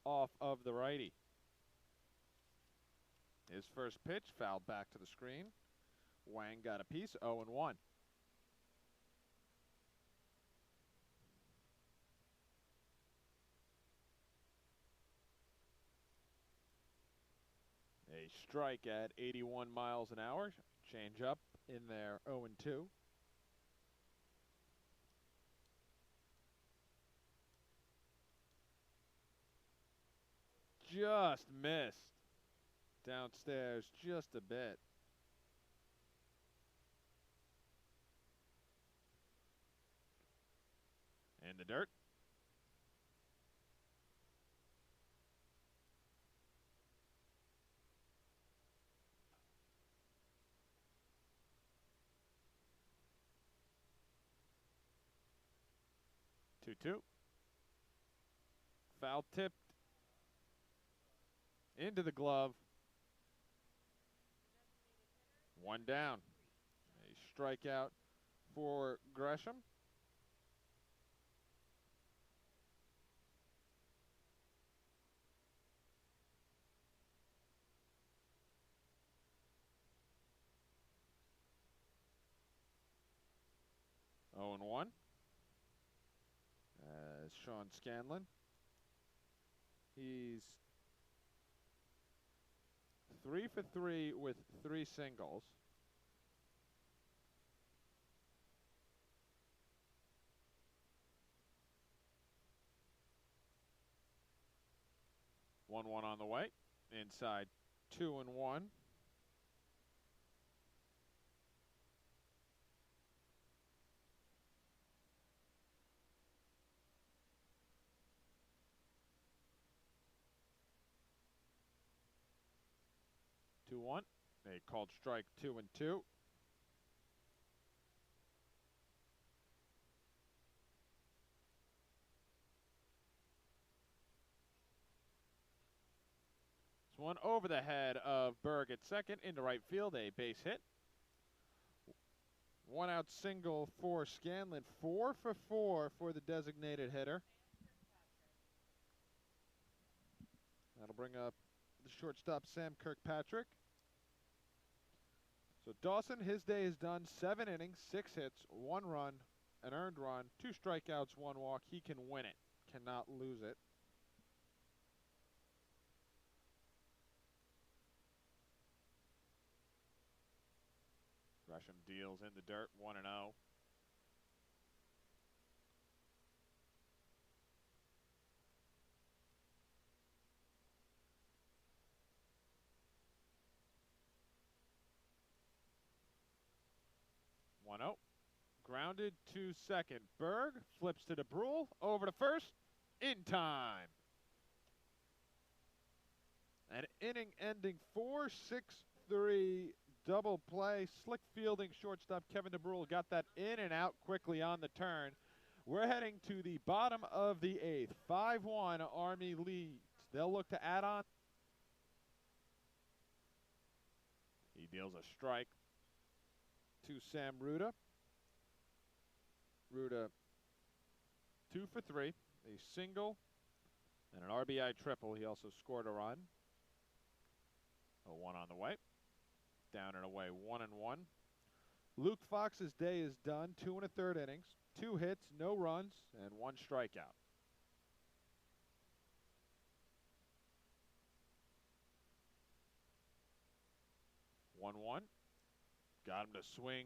off of the righty. His first pitch fouled back to the screen. Wang got a piece, 0-1. A strike at 81 miles an hour. Change up in there, 0-2. Just missed. Downstairs just a bit. In the dirt. Two. Foul tipped into the glove. 1 down. A strikeout for Gresham. Oh and 1. Sean Scanlon. He's 3 for 3 with 3 singles. One on the way. Inside 2-1. They called strike 2-2. It's one over the head of Berg at second into right field, a base hit. 1 out single for Scanlon, 4 for 4 for the designated hitter. That'll bring up the shortstop, Sam Kirkpatrick. So Dawson, his day is done. 7 innings, 6 hits, 1 run, an earned run, 2 strikeouts, 1 walk. He can win it, cannot lose it. Gresham deals in the dirt, 1-0. Grounded to second. Berg flips to DeBrule, over to first, in time. An inning-ending 4-6-3 double play. Slick fielding shortstop Kevin DeBrule got that in and out quickly on the turn. We're heading to the bottom of the 8th. 5-1 Army leads. They'll look to add on. He deals a strike to Sam Ruda. Ruda 2 for 3, a single and an RBI triple. He also scored a run. 1 on the way. Down and away, 1-1. Luke Fox's day is done. 2 1/3 innings, 2 hits, no runs, and 1 strikeout. One. Got him to swing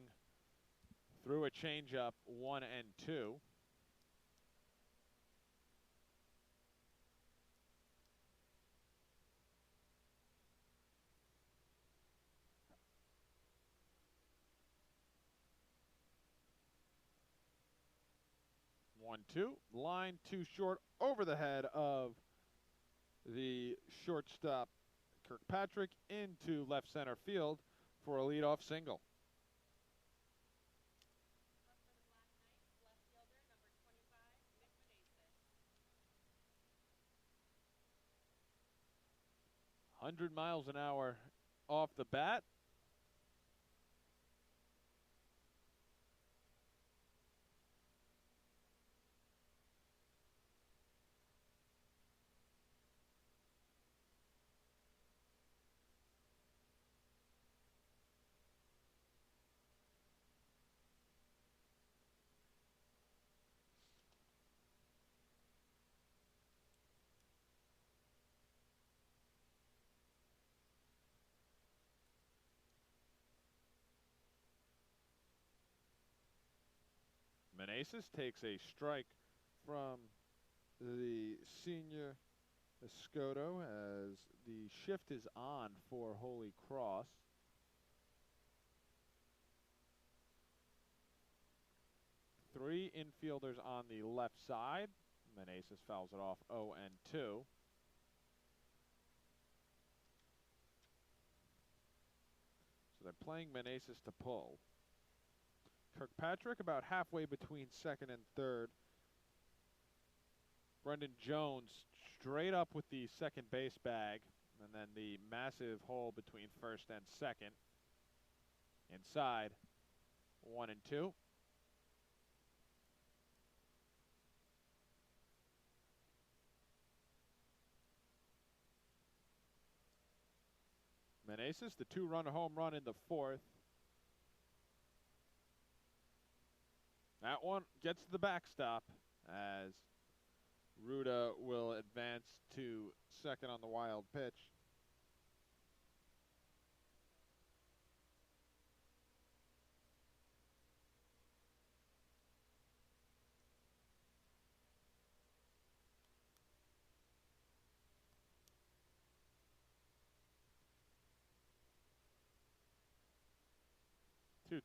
through a changeup, 1-2. Line too short over the head of the shortstop Kirkpatrick into left center field for a leadoff single. 100 miles an hour off the bat. Meneses takes a strike from the senior Escoto as the shift is on for Holy Cross. Three infielders on the left side. Meneses fouls it off 0-2. So they're playing Meneses to pull. Kirkpatrick about halfway between second and third. Brendan Jones straight up with the second base bag, and then the massive hole between first and second. Inside, 1-2. Meneses, the two-run home run in the fourth. That one gets to the backstop as Ruda will advance to second on the wild pitch.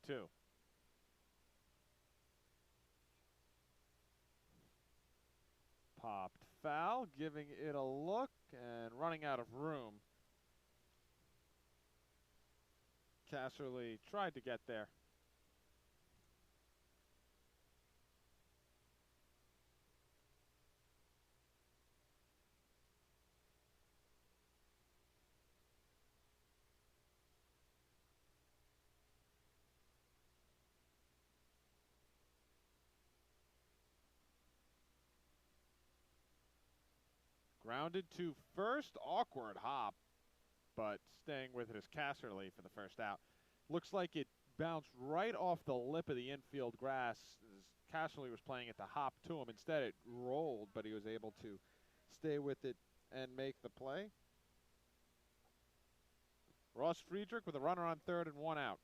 Two. Popped foul, giving it a look and running out of room. Casserly tried to get there. Grounded to first, awkward hop, but staying with it is Casserly for the first out. Looks like it bounced right off the lip of the infield grass as Casserly was playing it to hop to him. Instead, it rolled, but he was able to stay with it and make the play. Ross Friedrich with a runner on third and one out.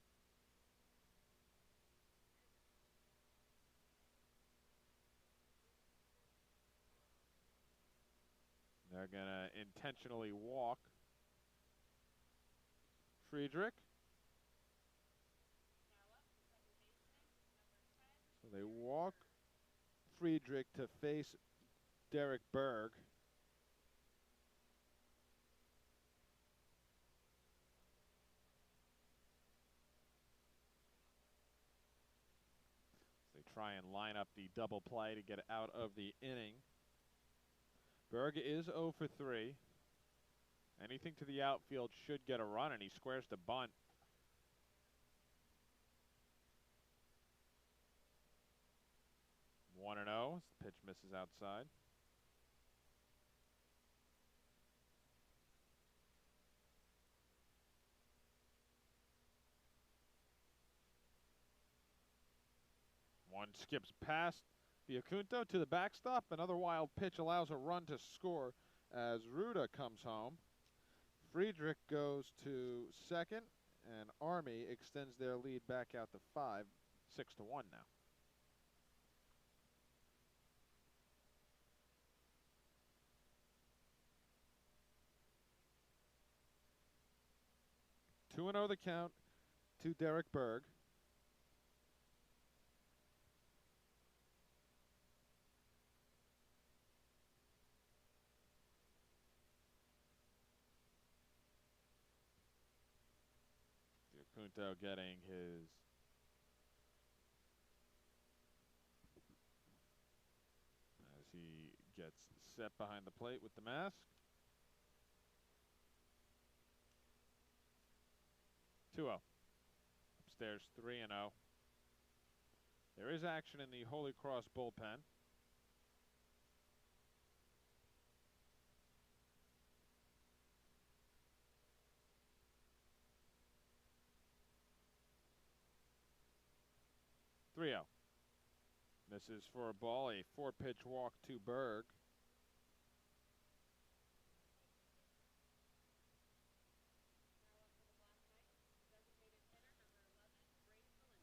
They're going to intentionally walk Friedrich. So they walk Friedrich to face Derek Berg. They try and line up the double play to get out of the inning. Berg is 0 for 3. Anything to the outfield should get a run, and he squares the bunt. One and 0 as the pitch misses outside. One skips past Viacunto to the backstop. Another wild pitch allows a run to score as Ruda comes home. Friedrich goes to second, and Army extends their lead back out to 5, 6-1 now. Two and 0 the count to Derek Berg. Viacunto getting his as he gets set behind the plate with the mask. 2-0. Upstairs 3-0. There is action in the Holy Cross bullpen. This is for a ball, a 4-pitch walk to Berg.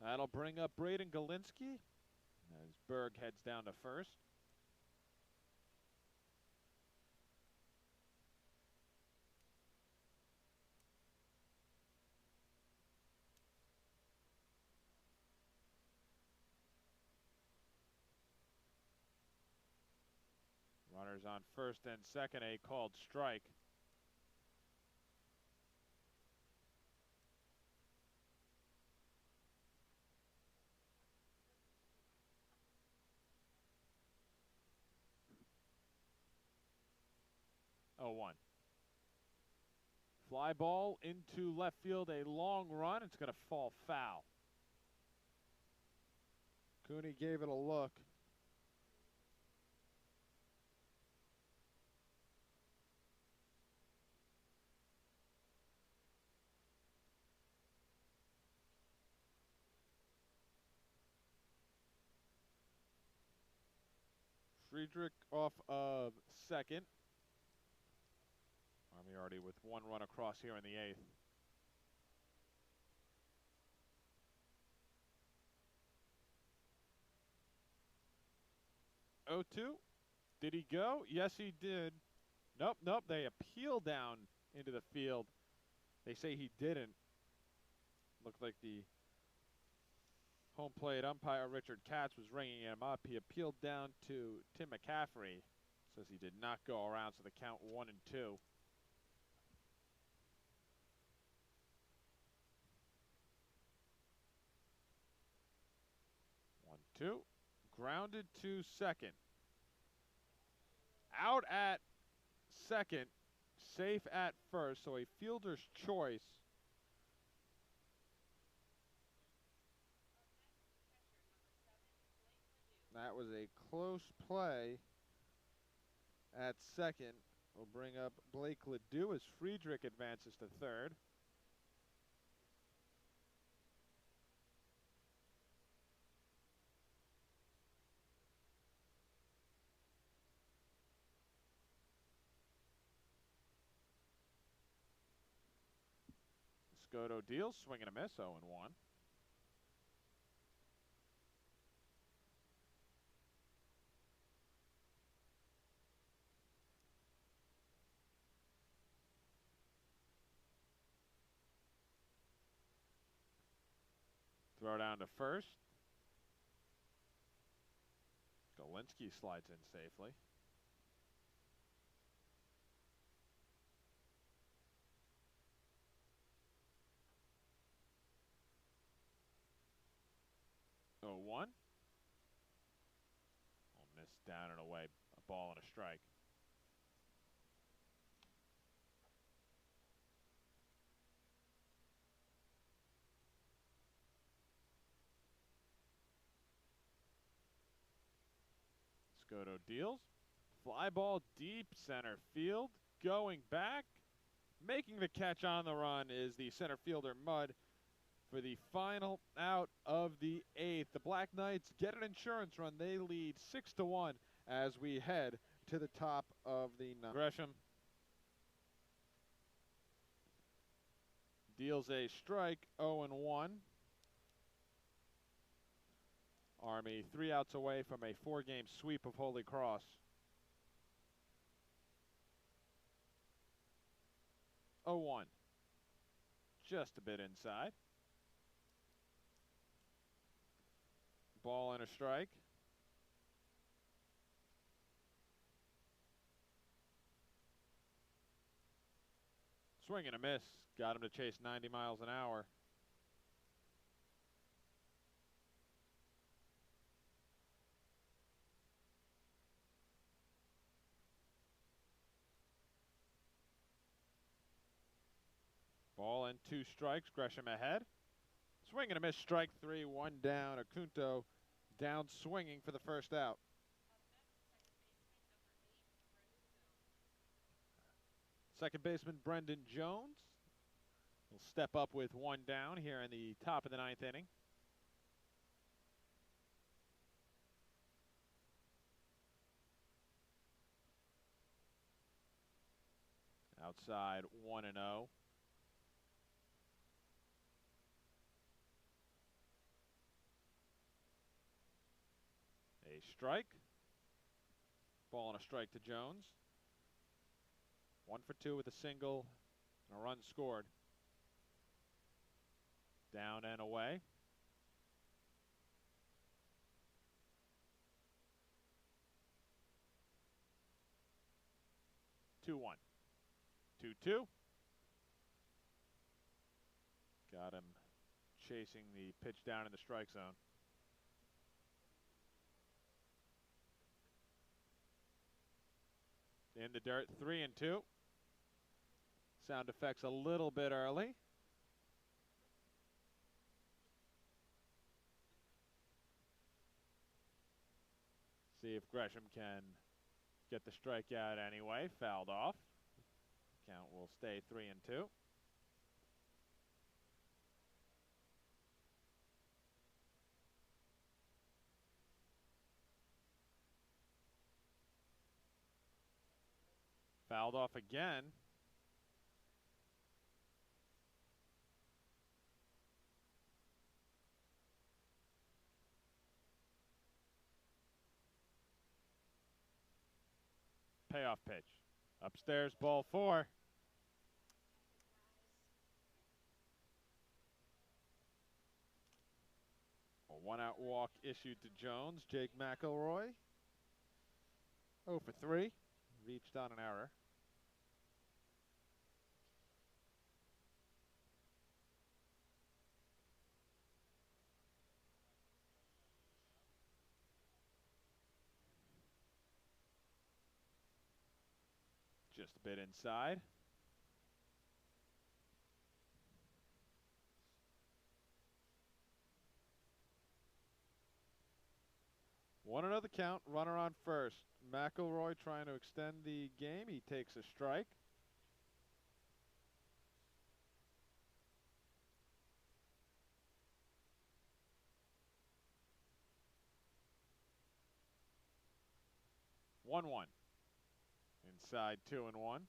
That'll bring up Braden Galinsky as Berg heads down to first. Runners on first and second, a called strike. Oh, 1. Fly ball into left field, a long run. It's going to fall foul. Cooney gave it a look. Friedrich off of second. Army already with 1 run across here in the 8th. 0-2. Did he go? Yes, he did. Nope. They appeal down into the field. They say he didn't. Looked like the home plate umpire, Richard Katz, was ringing him up. He appealed down to Tim McCaffrey. Says he did not go around, so the count 1-2. 1-2. Grounded to second. Out at second. Safe at first, so a fielder's choice. That was a close play at second. We'll bring up Blake Ledoux as Friedrich advances to third. Scotto deals, swing and a miss, 0-1. Throw down to first. Galinsky slides in safely. Oh, 1. Miss down and away. A ball and a strike. Scotto deals. Fly ball deep center field. Going back. Making the catch on the run is the center fielder, Mudd, for the final out of the 8th. The Black Knights get an insurance run. They lead 6-1 as we head to the top of the 9th. Gresham deals a strike, 0-1. Army 3 outs away from a 4-game sweep of Holy Cross. 0-1. Just a bit inside. Ball and a strike. Swing and a miss. Got him to chase 90 miles an hour. Ball and 2 strikes. Gresham ahead. Swing and a miss. Strike 3. 1 down. Acunto down swinging for the first out. Second baseman Brendan Jones will step up with 1 down here in the top of the 9th inning. Outside 1-0. A strike. Ball and a strike to Jones. 1 for 2 with a single and a run scored. Down and away. Two one. 2-2. Got him chasing the pitch down in the strike zone. In the dirt, 3-2. Sound effects a little bit early. See if Gresham can get the strikeout anyway. Fouled off. Count will stay 3-2. Fouled off again. Payoff pitch. Upstairs, ball 4. A 1-out walk issued to Jones. Jake McElroy, 0 for 3. Reached on an error. Just a bit inside. One another count, runner on first. McElroy trying to extend the game. He takes a strike. One. Inside 2-1.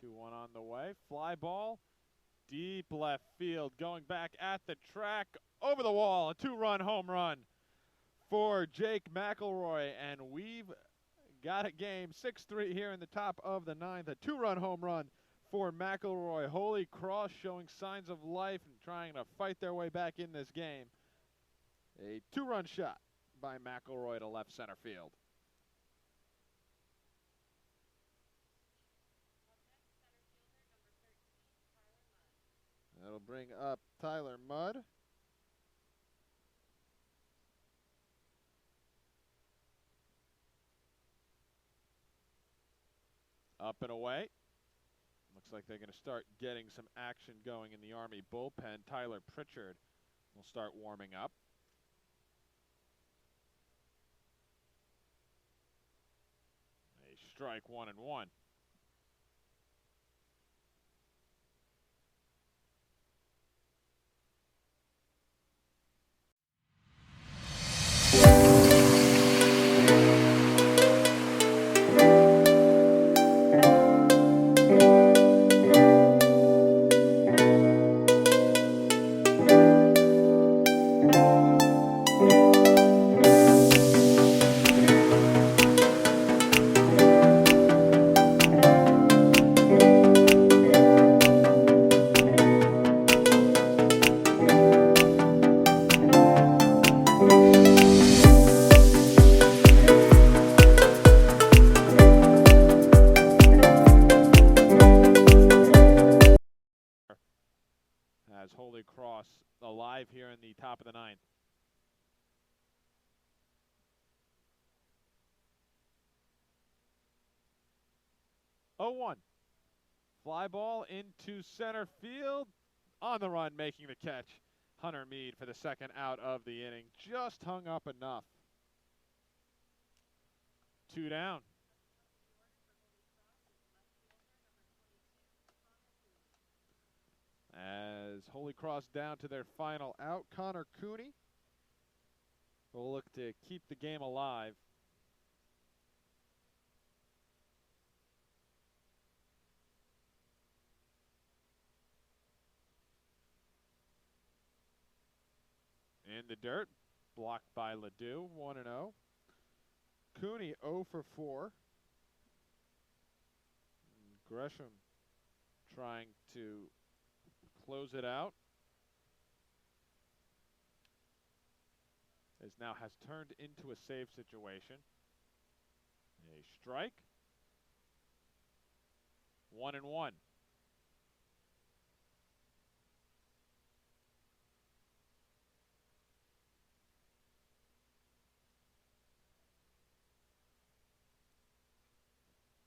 Two one on the way. Fly ball. Deep left field. Going back at the track. Over the wall. A 2-run home run for Jake McElroy. And we've got a game. 6-3 here in the top of the 9th. A 2-run home run for McElroy. Holy Cross showing signs of life and trying to fight their way back in this game. A 2-run shot by McElroy to left center field. That'll bring up Tyler Mudd. Up and away. Looks like they're going to start getting some action going in the Army bullpen. Tyler Pritchard will start warming up. A strike, 1-1. 0-1. Fly ball into center field. On the run, making the catch. Hunter Mead for the second out of the inning. Just hung up enough. 2 down. As Holy Cross down to their final out, Connor Cooney will look to keep the game alive. In the dirt, blocked by Ledoux, 1-0. Cooney 0 for 4. Gresham trying to close it out. As now has turned into a save situation. A strike. 1-1.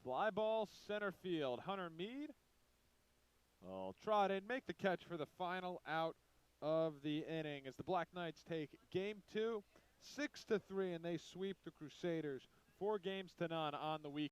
Fly ball center field. Hunter Mead will trot in, make the catch for the final out of the inning as the Black Knights take game 2, 6-3, and they sweep the Crusaders 4-0 on the week.